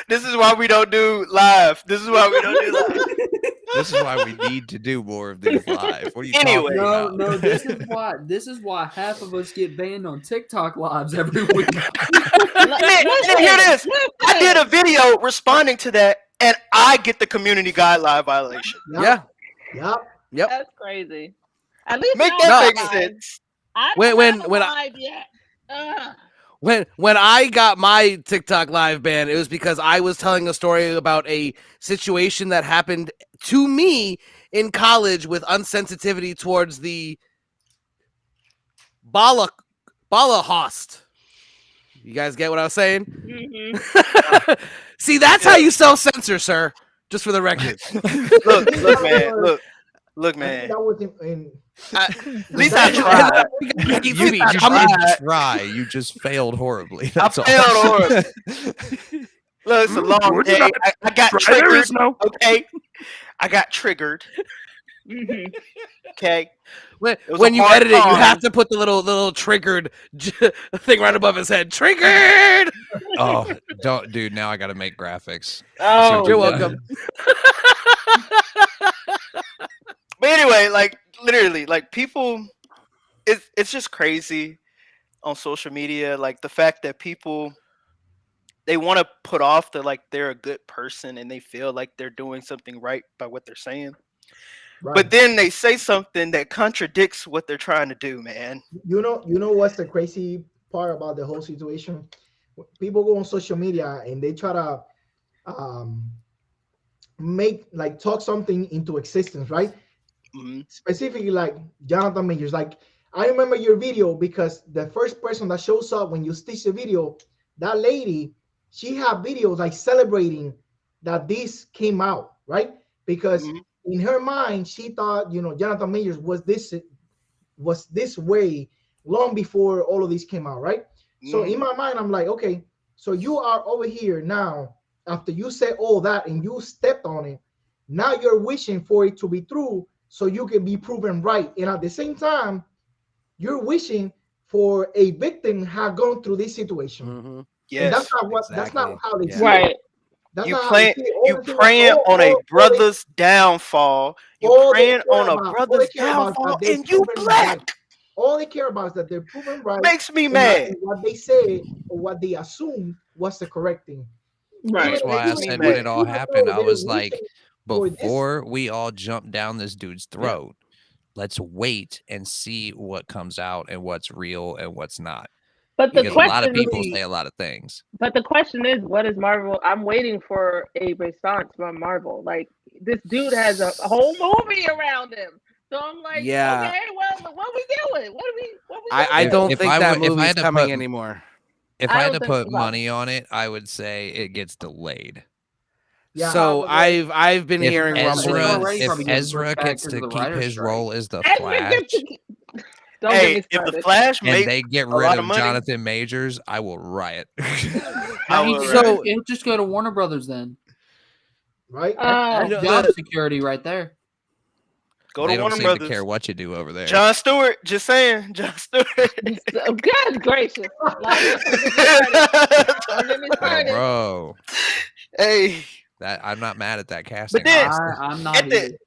This is why we don't do live. This is why we don't do live. This is why we need to do more of these live. What are you Anyway. talking No, about? no. This is why half of us get banned on TikTok lives every week. And then hear this. I did a video responding to that, and I get the community guideline violation. Yeah. Yep. That's crazy. At least Make y'all that not make live. sense. I When- don't when- have a when live yet. Ugh. When I got my TikTok live ban, it was because I was telling a story about a situation that happened to me in college with unsensitivity towards the Holocaust. You guys get what I was saying? Mhm. See, that's how you self-censor, sir. Just for the record. Look, man. Look, I think man. that was in At least I tried. Hate You speech. didn't tried. try. You just failed horribly. I That's all. failed horribly. Look, it's a long day. I got triggered. Okay, I got triggered. Mhm. Okay, When, It was when a you hard edit it, you time. have to put the little triggered thing right above his head. Triggered. Oh, don't, dude. Now I got to make graphics. Oh, You're Yeah. welcome. but anyway, like literally, like people, it's just crazy on social media. Like the fact that people they want to put off that like they're a good person and they feel like they're doing something right by what they're saying, right. but then they say something that contradicts what they're trying to do, man. you know what's the crazy part about the whole situation? People go on social media and they try to make like talk something into existence, right? Mhm. Specifically like Jonathan Majors. Like I remember your video because the first person that shows up when you stitch the video, that lady, she had videos like celebrating that this came out, right? Because Mhm. in her mind, she thought, Jonathan Majors was this way long before all of this came out, right? So in my mind, I'm like, okay, so you are over here now after you said all that and you stepped on it. Now you're wishing for it to be true so you can be proven right. And at the same time, you're wishing for a victim have gone through this situation. Mhm. And that's Yes, not what that's not exactly. how they Yeah. see it. right. That's you not how they plan see it. All you they see- praying on a brother's downfall. You all they praying care on a about- all they brother's care about is downfall, that they're and you proven black. right. All they care about is that they're proven right. Makes me and mad. that what they said or what they assumed was the correct thing. Right. That's why I makes me said mad. when it all Even happened, though I they're was like, wishing for this- before we all jump down this dude's throat, let's wait and see what comes out and what's real and what's not. But the Because a lot of question people is, say a lot of things. but the question is, what is Marvel? I'm waiting for a response from Marvel. Like this dude has a whole movie around him. So I'm like, Yeah. okay, well, what we doing? What we I If- don't if think I that would- if I movie's had to coming put- anymore. If I I had don't to think put so. money on it, I would say it gets delayed. Yeah, So probably. I've been If hearing Ezra, rumblings. Ezra- probably getting Ezra pushed back gets because to of the keep writer's his strike. role as the Ezra Flash, gets to don't Hey, get me if the started. Flash and make they get a rid lot of of money, Jonathan Majors, I will riot. I He will just- So- he'll just go to Warner Brothers then. right? That's You know, job the- security right there. go They to don't Warner seem Brothers. to care what you do over there. John Stewart, just saying, John Stewart. So, good gracious. Like, don't get me started. Don't get me Yo, started. bro, Hey, that I'm not mad at that casting. then- honestly. I'm not at either.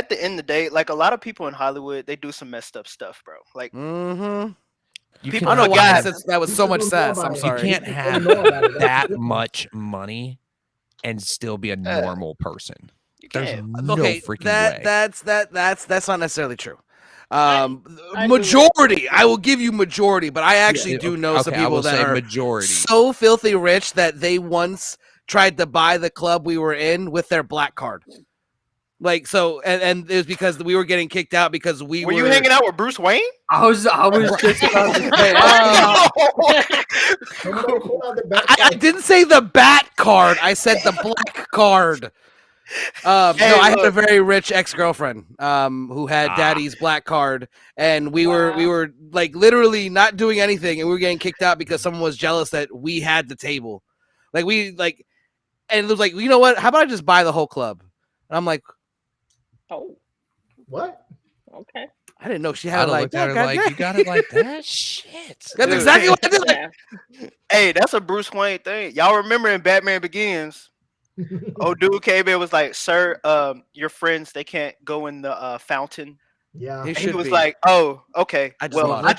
the end of the day, like a lot of people in Hollywood, they do some messed up stuff, bro. Like Mm-hmm. You people I don't know why I forgot. said that with so much sass. I'm You sorry. can't have know about it. That's that different. much money and still be a normal person. You There's can. no freaking way. That's not necessarily true. I Majority, I will give you majority, but I actually do know some I people will that say are majority. so filthy rich that they once tried to buy the club we were in with their black card. Like so, and it was because we were getting kicked out because we Were you hanging out with Bruce Wayne? I was just about to say. Somebody pull out the back I card. didn't say the bat card. I said the black card. No, Hey, I had a look. very rich ex-girlfriend who had daddy's black card, and we were like literally not doing anything, and we were getting kicked out because someone was jealous that we had the table. And it was like, you know what? How about I just buy the whole club? And I'm like, Oh, What? okay. I didn't know she I'd had have it like looked at her that. like, goddamn. you got it like that? Shit. That's Dude. exactly what I did. Like, Yeah. Hey, that's a Bruce Wayne thing. Y'all remember in Batman Begins? Old dude came in and was like, "Sir, your friends they can't go in the fountain." Yeah. He And he should was be. like, "Oh, okay. I just Well, bought I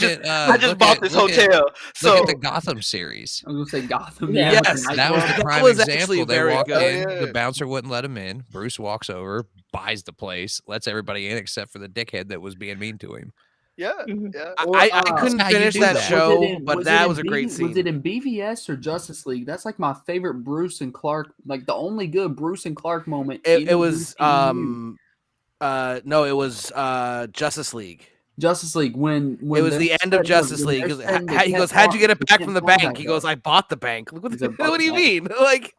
it. just bought this hotel." So Look at the Gotham series. I was gonna say Gotham. Yeah. Yeah, with the Yes, That was the nightclub. That prime was actually example. They very walk good. in, Oh, yeah. the bouncer wouldn't let him in. Bruce walks over, buys the place, lets everybody in except for the dickhead that was being mean to him. yeah, Mhm. yeah. I couldn't how you finish do that that. show, but that was a in great Was scene. it in BVS or Justice League? That's like my favorite Bruce and Clark, like the only good Bruce and Clark moment. in It the was DCU. no, it was Justice League. Justice League when It was they're the end of setting- Justice when League. they're 'Cause setting the he goes, Ken "How'd you get it Farm- back Ken from the Farm bank?" He back goes, up. "I bought the bank." Like, He's a what do you butt mean? Like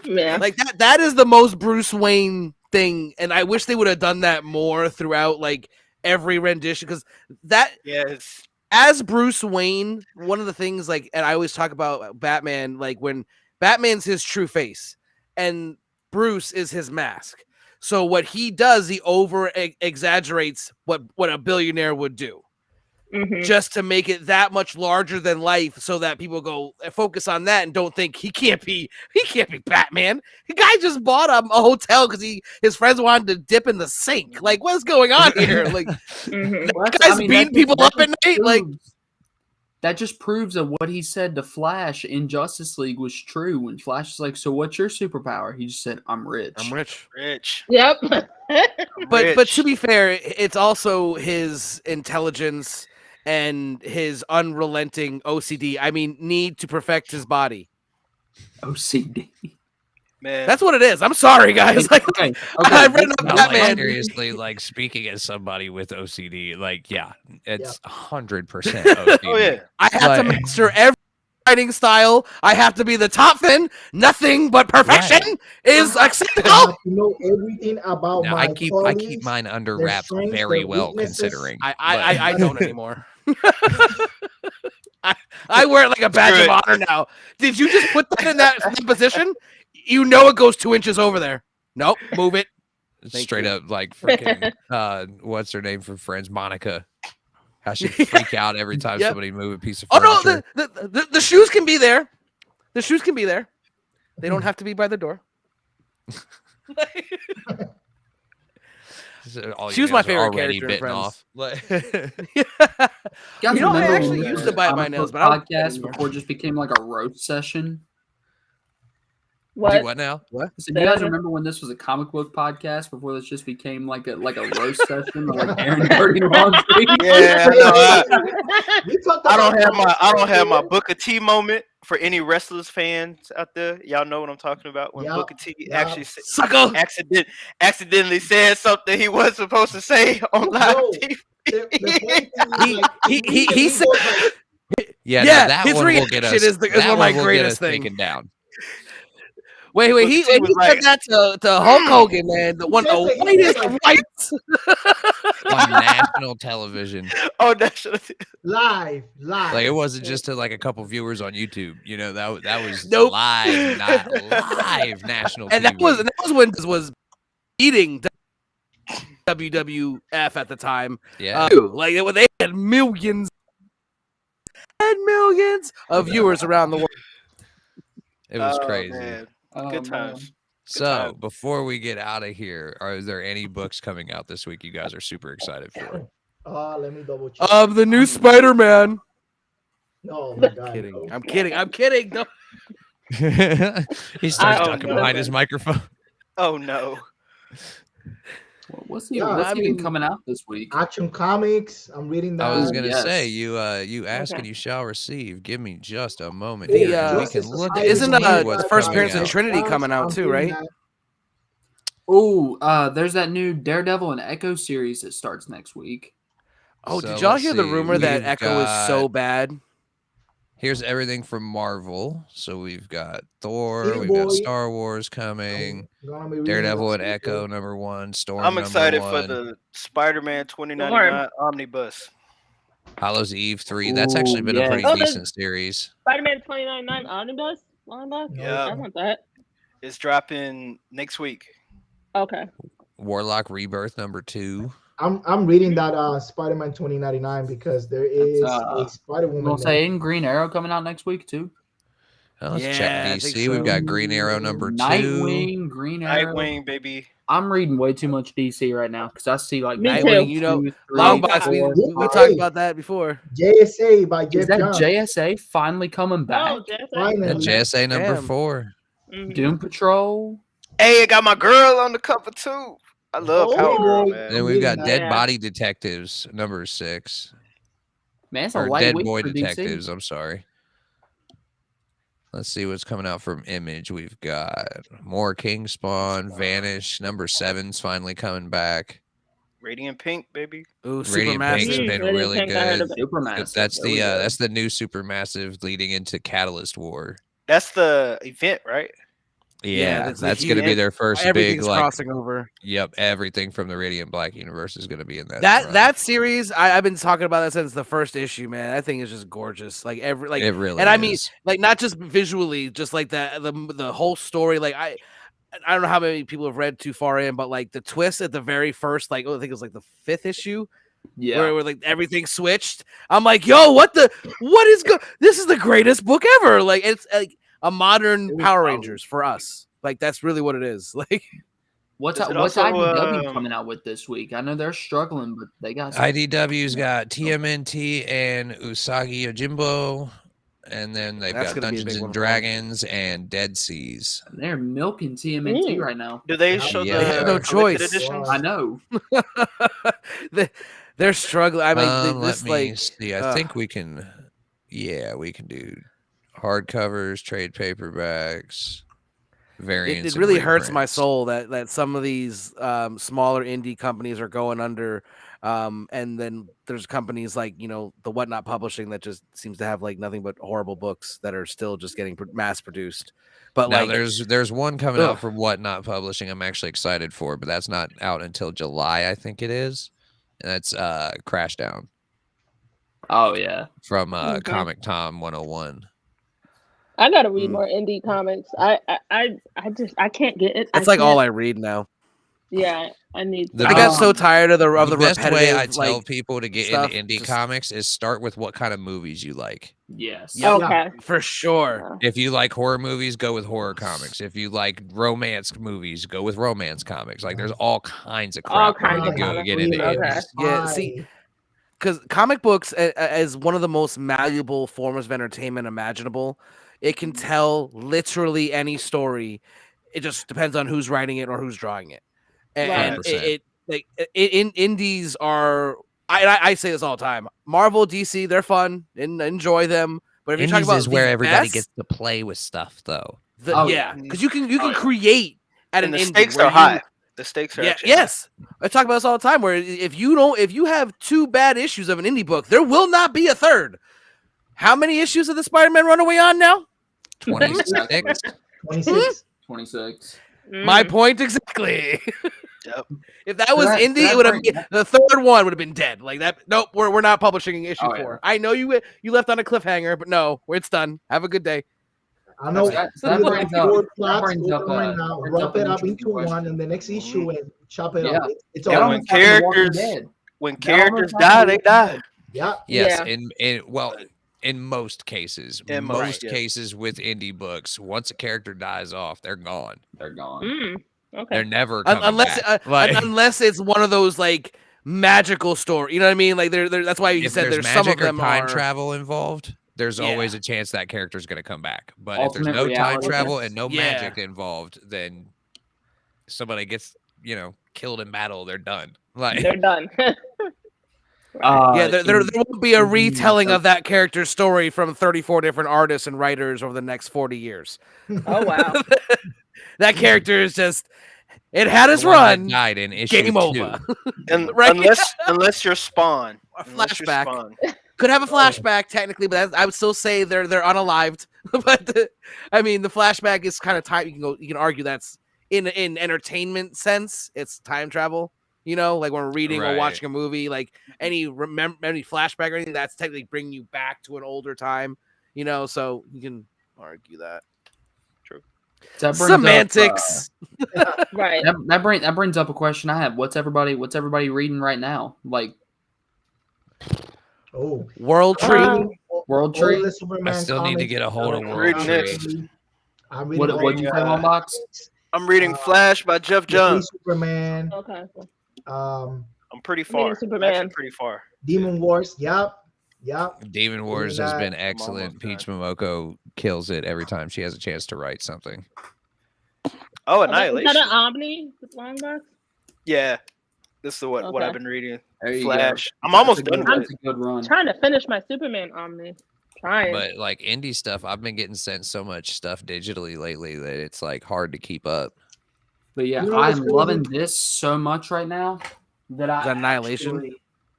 Yeah. like that is the most Bruce Wayne thing, and I wish they would have done that more throughout like every rendition, because that Yes. as Bruce Wayne, one of the things like, and I always talk about Batman, like when Batman's his true face and Bruce is his mask. So what he does, he over exaggerates what a billionaire would do, Mhm. just to make it that much larger than life, so that people go focus on that and don't think he can't be Batman. The guy just bought a hotel because his friends wanted to dip in the sink. Like, what's going on here? Like, Mhm. Well, this guy's beating people up at night. Like, that just proves that what he said to Flash in Justice League was true. When Flash is like, "So what's your superpower?" He just said, "I'm rich." I'm rich. Rich. Yep. But to be fair, it's also his intelligence and his unrelenting OCD. I mean, need to perfect his body. OCD. Man. That's what it is. I'm sorry, guys. Like, Okay. I read up No, Batman. like, seriously, like speaking as somebody with OCD, like yeah, it's 100% OCD. Oh yeah. I have to Like- master every writing style. I have to be the top fin. Nothing but perfection is I acceptable. have to know everything about No, my I keep colleagues, mine under their wraps strengths, very their well, weaknesses. considering. I don't anymore. I wear it like a badge of honor now. Did you just put that in that position? You know it goes 2 inches over there. Nope, move it. Straight up like freaking what's her name from Friends, Monica. How she freak out every time Yep. somebody move a piece of Oh furniture. no, the shoes can be there. The shoes can be there. They don't have to be by the door. All She your was my nails are favorite already character in bitten Friends. off. Like- Guys, You know, I remember actually when used the to bite my comic nails, book but I don't podcast anymore. before it just became like a roast session. Do What? what now? So you guys remember when this was a comic book podcast before this just became like a roast session, or like Aaron dirty laundry? Yeah, I We talked I about I don't have my Booker T moment for any wrestlers fans out there. Y'all know what I'm talking about when Yup, Booker T yup. actually Sucker. accidentally said something he wasn't supposed to say on live No. TV. The funny thing is, like, he said- goes like, Yeah, Yeah, no, that his one will get reaction us. is one that of my one will get greatest us thing. taken down. Wait, Booker he T was said like- that to Hulk Hogan, man. The He one says of it, the he says whitest like- whites. On national television. Oh, that's live. Like it wasn't just to like a couple viewers on YouTube. You know, that was Nope. live, not live national And that TV. was when this was beating WWF at the time. yeah. Like they had millions and millions of viewers around the world. It was Oh, crazy. man. Oh, Good man. times. So time. before we get out of here, are there any books coming out this week you guys are super excited for? Let me double check. The new Spider-Man. No, my God. Kidding. no. I'm kidding. No. He starts Oh, ducking no. behind his microphone. Oh no. What's Yeah, what's I even mean- coming out this week? Action Comics. I'm reading that. I was Ooh, gonna yes. say you ask Okay. and you shall receive. Give me just a moment The, here, and we Justice can look Society and Isn't see Something what's the like first that. coming appearance of out. Trinity Flash, coming out I'm too, reading right? that. Oh, there's that new Daredevil and Echo series that starts next week. Oh, So did y'all let's hear the see, rumor that we've Echo is so bad? Here's everything from Marvel. So we've got Thor, City we've got Boy. Star Wars coming, I'm gonna be reading Daredevil that and City Echo Boy. #1, Storm I'm excited for #1, the Spider-Man 2099 omnibus. Hallows Eve 3. That's actually Ooh, been a pretty yes. Oh, there's decent series. Spider-Man 2099 Omnibus. Omnibus? Yeah, I want that. it's dropping next week. Okay. Warlock Rebirth #2. I'm reading that Spider-Man 2099 because there is a Spider I'm Woman. gonna say in Green Arrow coming out next week too. Let's Yeah, check I think DC. We've so. got Green Arrow #2. Nightwing, Green Arrow. Nightwing, baby. I'm reading way too much DC right now because I see like Me Nightwing, too. you know, 2, 3, Longbox. We 4, we 5. talked about that before. JSA by Jeff Is that Johns. JSA finally coming back? Oh, JSA. Finally. And JSA Damn. #4. Mhm. Doom Patrol. Hey, it got my girl on the cover too. I love Oh. Power Hey, Girl, girl. man. Then we've got Yeah. Dead Body Detectives #6. Man, it's a Or light Dead week Boy for Detectives, DC. I'm sorry. Let's see what's coming out from Image. We've got more King Spawn, Vanish, #7's finally coming back. Radiant Pink, baby. Ooh, Radiant Pink's Supermassive. been Radiant really Pink, I heard good. of it. Supermassive. That's There we the go. that's the new Supermassive leading into Catalyst War. That's the event, right? Yeah, that's the that's going to be huge- their first big Everything's like. crossing over. Yep, everything from the Radiant Black universe is going to be in that. That run. that series, I've been talking about that since the first issue, man. That thing is just gorgeous. Like it really and I mean, is. like not just visually, just like the whole story. Like I don't know how many people have read too far in, but like the twist at the very first, like I think it was like the 5th issue, Yeah. where like everything switched. I'm like, yo, what is this is the greatest book ever. Like it's like a modern It was Power solid. Rangers for us. Like that's really what it is. Like What's Is it what's also, IDW coming out with this week? I know they're struggling, but they got some- IDW's got TMNT and Usagi Yojimbo, and then they've That's got gonna be a Dungeons big and one for 'em. Dragons and Dead Seas. they're milking TMNT Ooh. right now. Do they Yeah. show Yeah, the they have no collected choice. editions? I know. They're struggling. I mean, Let this me like see. I think we can. Yeah, we can do hardcovers, trade paperbacks, variants. it and really hurts my reprints. soul that some of these smaller indie companies are going under, and then there's companies like the Whatnot Publishing that just seems to have like nothing but horrible books that are still just getting mass produced. But Now like there's one coming out ugh. from Whatnot Publishing. I'm actually excited for, but that's not out until July, I think it is. And that's Crashdown Oh yeah. from Okay. Comic Tom 101. I gotta read Mm. more indie comics. I can't get it. That's like all I read now. Yeah, I need. The I got best- so tired of the best way I repetitive tell like people to get stuff, into indie just- comics is start with what kind of movies you like. Yes. Yep. Okay. for sure. If you like horror movies, go with horror comics. If you like romance movies, go with romance comics. Like there's all kinds of All crap kinds to of go comics. get into Okay. indies. Yeah, see, because comic books as one of the most malleable forms of entertainment imaginable, it can tell literally any story. It just depends on who's writing it or who's drawing it. And 100%. indies are. I say this all the time. Marvel, DC, they're fun and enjoy them. But if you're talking Indies about is where the everybody best, gets to play with stuff, though. Oh, yeah, yeah. because you can Oh, yeah. create at And an the indie stakes where are high. The stakes are Yeah, actually high. yes. I talk about this all the time. Where if you have 2 bad issues of an indie book, there will not be a third. How many issues of the Spider-Man Runaway on now? 26. 26. 26. My Mm. point exactly. Yep. If that was that- indie, that it would have brings- the third one would have been dead. Like that. Nope, we're not publishing issue Oh, yeah. 4. I know you left on a cliffhanger, but no, it's done. Have a good day. I know That three brings or up- four that plots brings we're up, going now, brings wrap up an it up interesting into question. one, and the next issue and chop it Yeah. up. It's Yeah, all when almost like The Walking characters- Dead. When That characters almost die, happened. they die. yeah. Yes, Yeah. in most cases, In most, yes. cases with indie books, once a character dies off, they're gone. They're gone. Mm. Okay. They're never coming Unless back. Like, unless it's one of those like magical story. You know what I mean? Like that's why you if said there's there's some of magic or them time are travel involved, there's Yeah. always a chance that character's going to come back. But if Alternate there's no time reality. travel and no Yeah. magic involved, then somebody gets killed in battle, they're done. Like, They're done. Yeah, there won't be a retelling of that character's story from 34 different artists and writers over the next 40 years. Oh wow. That character is just, it had the its one that run. died in issue Game 2. over. And Right. unless you're Spawn, A unless you're flashback. Spawn. Could have a flashback technically, but I would still say they're unalived. But the flashback is kind of time. You can argue that's in entertainment sense, it's time travel. Like when we're reading or Right. watching a movie, like any flashback or anything, that's technically bringing you back to an older time. So you can argue that. True. That brings Semantics. Right. That brings up a question I have. What's everybody reading right now? Like World Tree. World all Tree? the Superman I still need to comics get a hold of that World reading Tree. this. I'm reading What'd you say, Longbox? I'm reading Flash by Jeff The Free Johns. Superman, Okay. um, I'm pretty I'm reading far. Superman. Actually, pretty far. Demon Wars. Yep. Demon Wars has that. been I'm excellent. almost Peach Momoko kills it every time she has a chance to write something. Oh, Is Annihilation. that an Omni long box? Yeah, this is what Okay. I've been reading. There you Flash. go. I'm almost That's a done good- with that's it. a good run. I'm trying to finish my Superman Omni. Trying. But like indie stuff, I've been getting sent so much stuff digitally lately that it's like hard to keep up. But yeah, You know what's I'm crazy? loving this so much right now that I Is that Annihilation? actually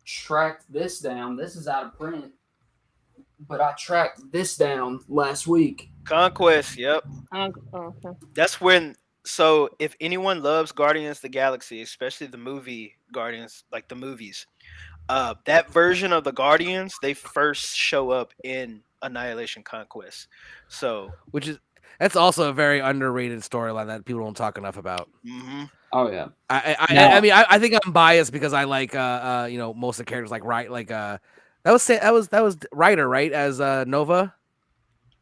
tracked this down. This is out of print, but I tracked this down last week. Conquest. Yep. Okay. That's when. So if anyone loves Guardians of the Galaxy, especially the movie Guardians, like the movies, that version of the Guardians, they first show up in Annihilation Conquest. So. That's also a very underrated storyline that people don't talk enough about. Mm-hmm. Oh yeah, I think I'm biased because I like most of the characters that was Ryder, right, as Nova.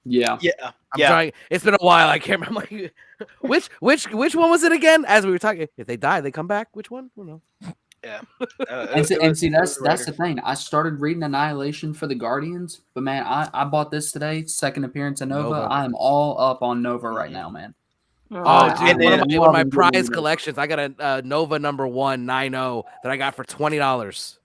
yeah. Yeah. I'm trying. It's been a while. I can't remember. Like, which one was it again? As we were talking, if they die, they come back. Which one? I don't know. Yeah. And see, that's the thing. I started reading Annihilation for the Guardians, but man, I bought this today. Second appearance of Nova. Nova. I am all up on Nova right now, man. Oh, dude, And then- one of my loving prize Nova. collections. I got a Nova number 190 that I got for $20.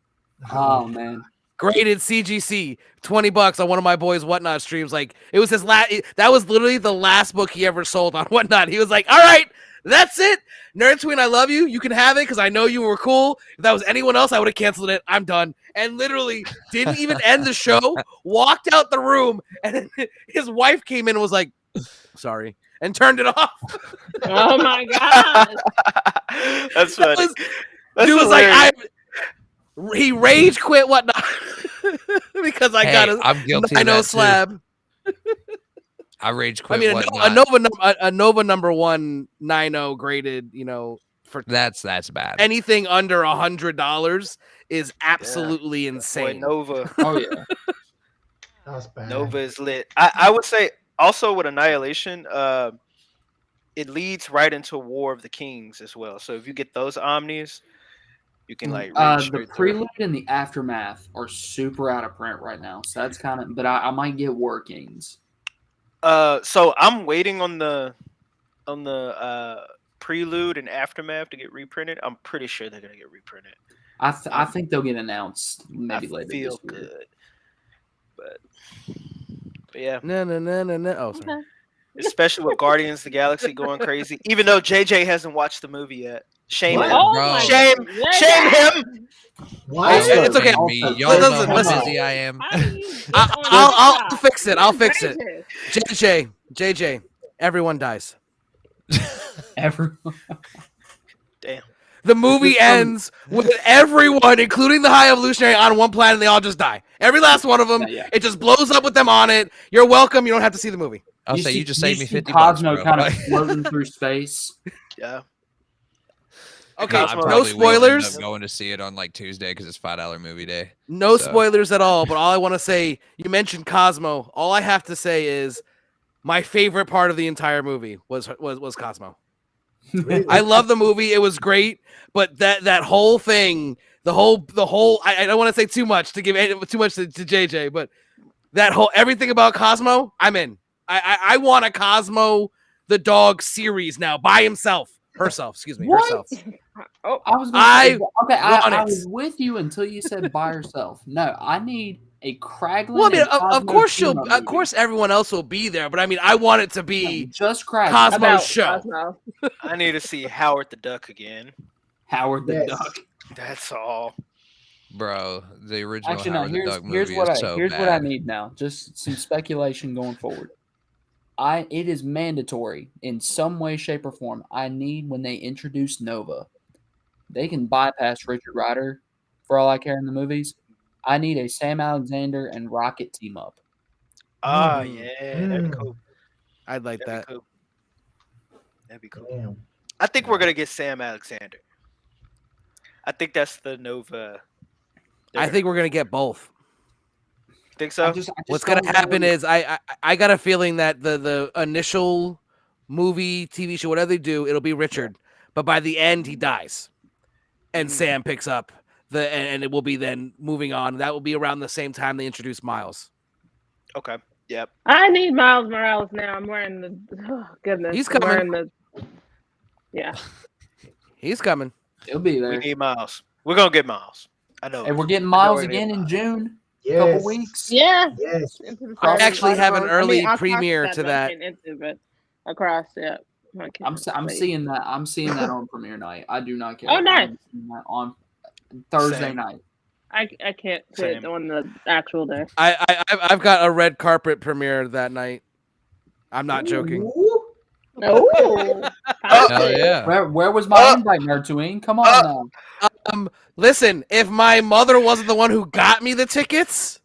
Oh man, Graded CGC, $20 on one of my boys' Whatnot streams. Like it was his last. That was literally the last book he ever sold on Whatnot. He was like, "All right, that's it, Nerd Twin. I love you. You can have it because I know you were cool. If that was anyone else, I would have canceled it. I'm done." And literally didn't even end the show. Walked out the room, and his wife came in and was like, "Sorry," and turned it off. Oh my god. That's funny. Dude was like, he rage quit Whatnot because I got I'm guilty of know that slab. I rage quit. I mean, Whatnot. a Nova number 190 graded, for That's bad. anything under $100 is absolutely Boy, insane. Nova. oh yeah. That's bad. Nova is lit. I would say also with Annihilation, it leads right into War of the Kings as well. So if you get those omnis, you can like read The straight through. prelude and the aftermath are super out of print right now, so that's kind of. But I might get War Kings. So I'm waiting on the prelude and aftermath to get reprinted. I'm pretty sure they're gonna get reprinted. I think they'll get announced maybe I later feel this year. good, but yeah, No. Oh, sorry. Okay. especially with Guardians of the Galaxy going crazy. Even though JJ hasn't watched the movie yet, shame What? him. Oh Bro. my Shame, god. shame him. Why? It's okay. Me. Also, Y'all know listen, how listen. busy I am. How do you get I'll on fix it. I'll fix TikTok? it. JJ, everyone dies. Everyone. Damn. The movie ends with everyone, including the High Evolutionary, on one planet. And they all just die. Every last one of them. Yeah. It just blows up with them on it. You're welcome. You don't have to see the movie. I'll say you just see saved me 50 Cosmo bucks, bro. kind of floating through space. Yeah. Okay, I Cosmo probably no will end spoilers. up going to see it on like Tuesday because it's $5 movie day. No So- spoilers at all. But all I want to say, you mentioned Cosmo. All I have to say is, my favorite part of the entire movie was Cosmo. Really? I love the movie. It was great, but that whole thing, the whole. I don't want to say too much to give too much to JJ, but that whole everything about Cosmo, I'm in. I want a Cosmo the dog series now by himself. Herself, excuse me, What? herself. Oh, I was gonna say, okay, want I it. was with you until you said by herself. No, I need a Kraglin. Well, I mean, and of Cosmo course team-up of movie. course everyone else will be there, but I mean, I want it to No, be just Kraglin. Cosmo's about show. Cosmo. I need to see Howard the Duck again. Howard the Yes. Duck. That's all. Bro, the original Actually, no. Howard the Duck Here's movie what is so here's bad. what I need now. Just some speculation going forward. It is mandatory in some way, shape, or form. I need when they introduce Nova, they can bypass Richard Rider for all I care in the movies. I need a Sam Alexander and Rocket team up. Ah, Mm. yeah, that'd be cool. I'd like That'd that. be cool. That'd be cool. Damn. I think we're gonna get Sam Alexander. I think that's the Nova. I think we're gonna get both. Think so. I just What's don't gonna know. happen is I got a feeling that the initial movie, TV show, whatever they do, it'll be Richard, but by the end he dies, and Sam picks up and it will be then moving on. That will be around the same time they introduce Miles. Okay. Yep. I need Miles Morales now. I'm wearing the. Oh, goodness. He's I'm coming. wearing the. Yeah. He's coming. He'll be We there. need Miles. We're gonna get Miles. I know. And we're getting I know Miles we need again in Miles. June. Yes. Couple weeks. Yeah. Yes. I actually have an early I'll talk premiere to but I that. can't into, but across, yeah. I can't I'm wait. seeing that. I'm seeing that on premiere night. I do not care. Oh, nice. I'm seeing that on Thursday Same. night. I can't sit Same. on the actual day. I've got a red carpet premiere that night. I'm not joking. Ooh. Oh, Hell yeah. Where was my invite, Nerd Come on now. Listen, if my mother wasn't the one who got me the tickets,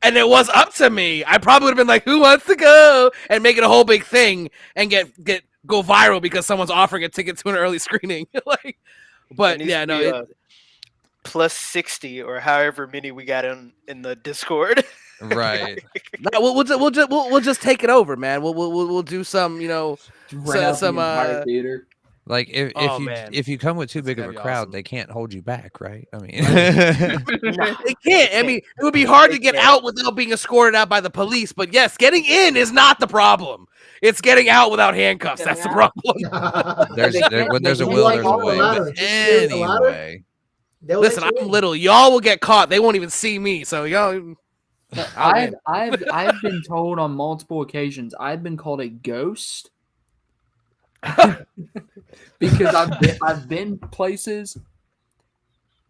and it was up to me, I probably would have been like, "Who wants to go?" and make it a whole big thing and go viral because someone's offering a ticket to an early screening. Like, but It needs yeah, to no, be, it, plus 60 or however many we got in the Discord. Right. no, we'll just take it over, man. We'll do some, Rent out some, the entire theater. Like Oh, man. if you come with too big of a gonna be crowd, awesome. they can't hold you back, right? I mean, It can't. I mean, it would be hard to get out without being escorted out by the police. But yes, getting in is not the problem. It's getting out without handcuffs. That's the problem. when there's a They will, like there's a all the way. ladder. But Just clear the ladder. anyway, They'll Listen, let you I'm in. little. Y'all will get caught. They won't even see me. So y'all. I've been told on multiple occasions I've been called a ghost because I've been places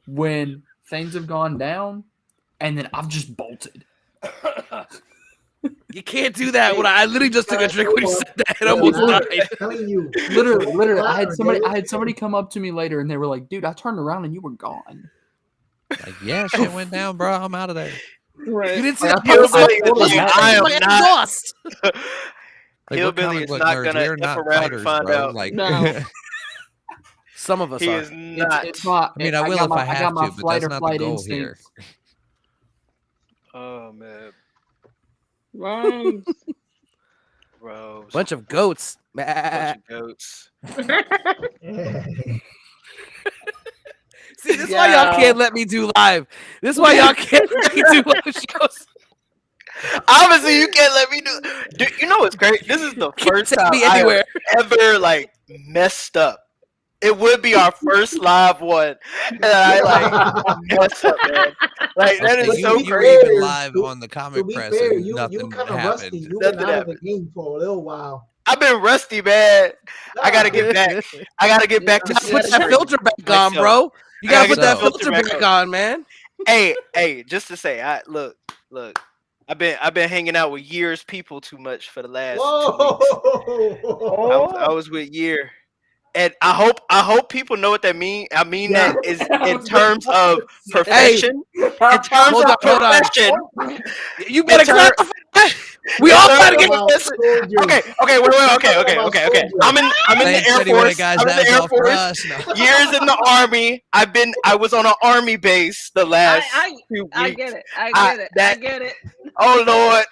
when things have gone down and then I've just bolted. You can't do that. When I literally just took a drink when you said that and Yeah, almost ladder. died. I'm telling you. Literally, I had Ladder, somebody come up to me later and they were like, "Dude, I turned around and you were gone." like yeah, shit went down, bro. I'm out of there. Right. You didn't see Like, that. I Hillbilly told is him like, that. I am My not. exhaust. Like, we're Hillbilly comic is book not nerds. gonna We're F not around and fighters, find bro. out. Like, No. Some of us He are. is not. It's not. I mean, I will got if my, I have got my to, but flight that's or not the flight goal here. instinct. Oh man, Wrong. Rose. Bunch of goats. Bunch of goats. See, this is why y'all Yeah. can't let me do live. This is why y'all can't let me do live shows. Obviously, you can't let me do. Dude, you know what's great? This is the Can't first take time me I anywhere. have ever like messed up. It would be our first live one, and I like messed up, man. Like that Okay, is you, so you were crazy. even live on the To comic be press fair, and you nothing kind of happened. rusty. You been Nothing out of the happened. game for a little while. I've been rusty, man. I gotta get back. I gotta get back to You gotta put that centering filter back on, myself. bro. You I gotta gotta put get that the filter filter back back on. on, man. Hey, just to say, look. I've been hanging out with years people too much for the last 2 weeks. Whoa! I was with year, and I hope people know what that means. I mean Yeah. that is in terms of profession. In terms Hold of on, hold on. profession. You better turn- clarify. We in all terms gotta get of- About soldiers. Okay, wait. Okay. I'm in the Lance Air said he wanted Force. guys I'm in that the Air off for Force. us. No. Years in the Army. I was on an Army base the last 2 weeks. I get it. I I- get it. that- I get it. Oh Lord.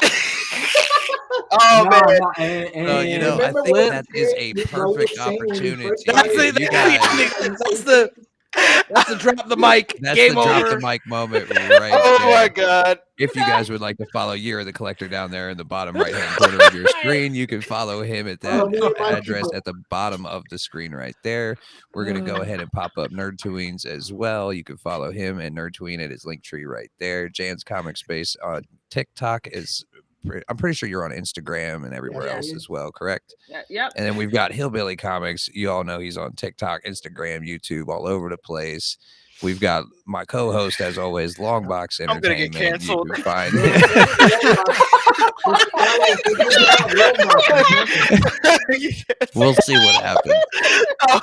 Oh No, man. no, So, you know, I Remember think when that we is were a saying when we perfect first opportunity. started? That's You guys, that's the That's the drop the mic. That's Game the drop over. the mic moment right Oh there. my god. If you guys would like to follow Year of the Collector down there in the bottom right-hand corner of your screen, you can follow him at that Follow me and my address people. at the bottom of the screen right there. We're going to go ahead and pop up Nerd Tweens as well. You can follow him and Nerd Tween at his link tree right there. Jan's Comic Space on TikTok is, I'm pretty sure you're on Instagram and everywhere Yeah, else he as is. well, correct? Yep. And then we've got Hillbilly Comics. You all know he's on TikTok, Instagram, YouTube, all over the place. We've got my co-host, as always, Longbox I'm gonna get Entertainment. You canceled. can find We'll see what happens. Oh,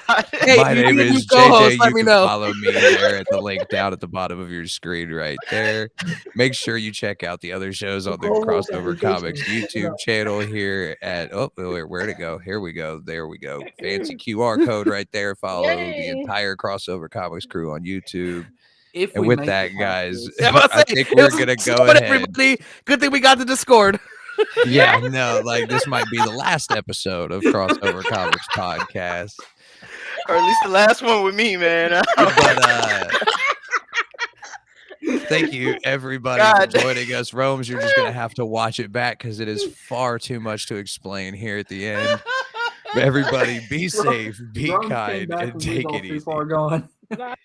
God. Hey, My if you name need a new is co-host, JJ. let You me can know. follow me there at the link down at the bottom of your screen right there. Make sure you check out the other shows on the Co-host Crossover application. Comics YouTube channel here at where'd it go? Here we go. There we go. Fancy QR code right there. Follow the Yay. entire Crossover Comics crew on YouTube. If And we with make that, it past guys, this. Yeah, I was I saying, think it we're was gonna go fun, ahead. everybody. Good thing we got the Discord. Yeah, no, like this might be the last episode of Crossover Comics podcast. Or at least the last one with me, man. But thank you everybody God. for joining us. Rome's, you're just gonna have to watch it back because it is far too much to explain here at the end. But everybody, be safe, be Rome came kind, back and when we was take all it too easy. far gone. Bye.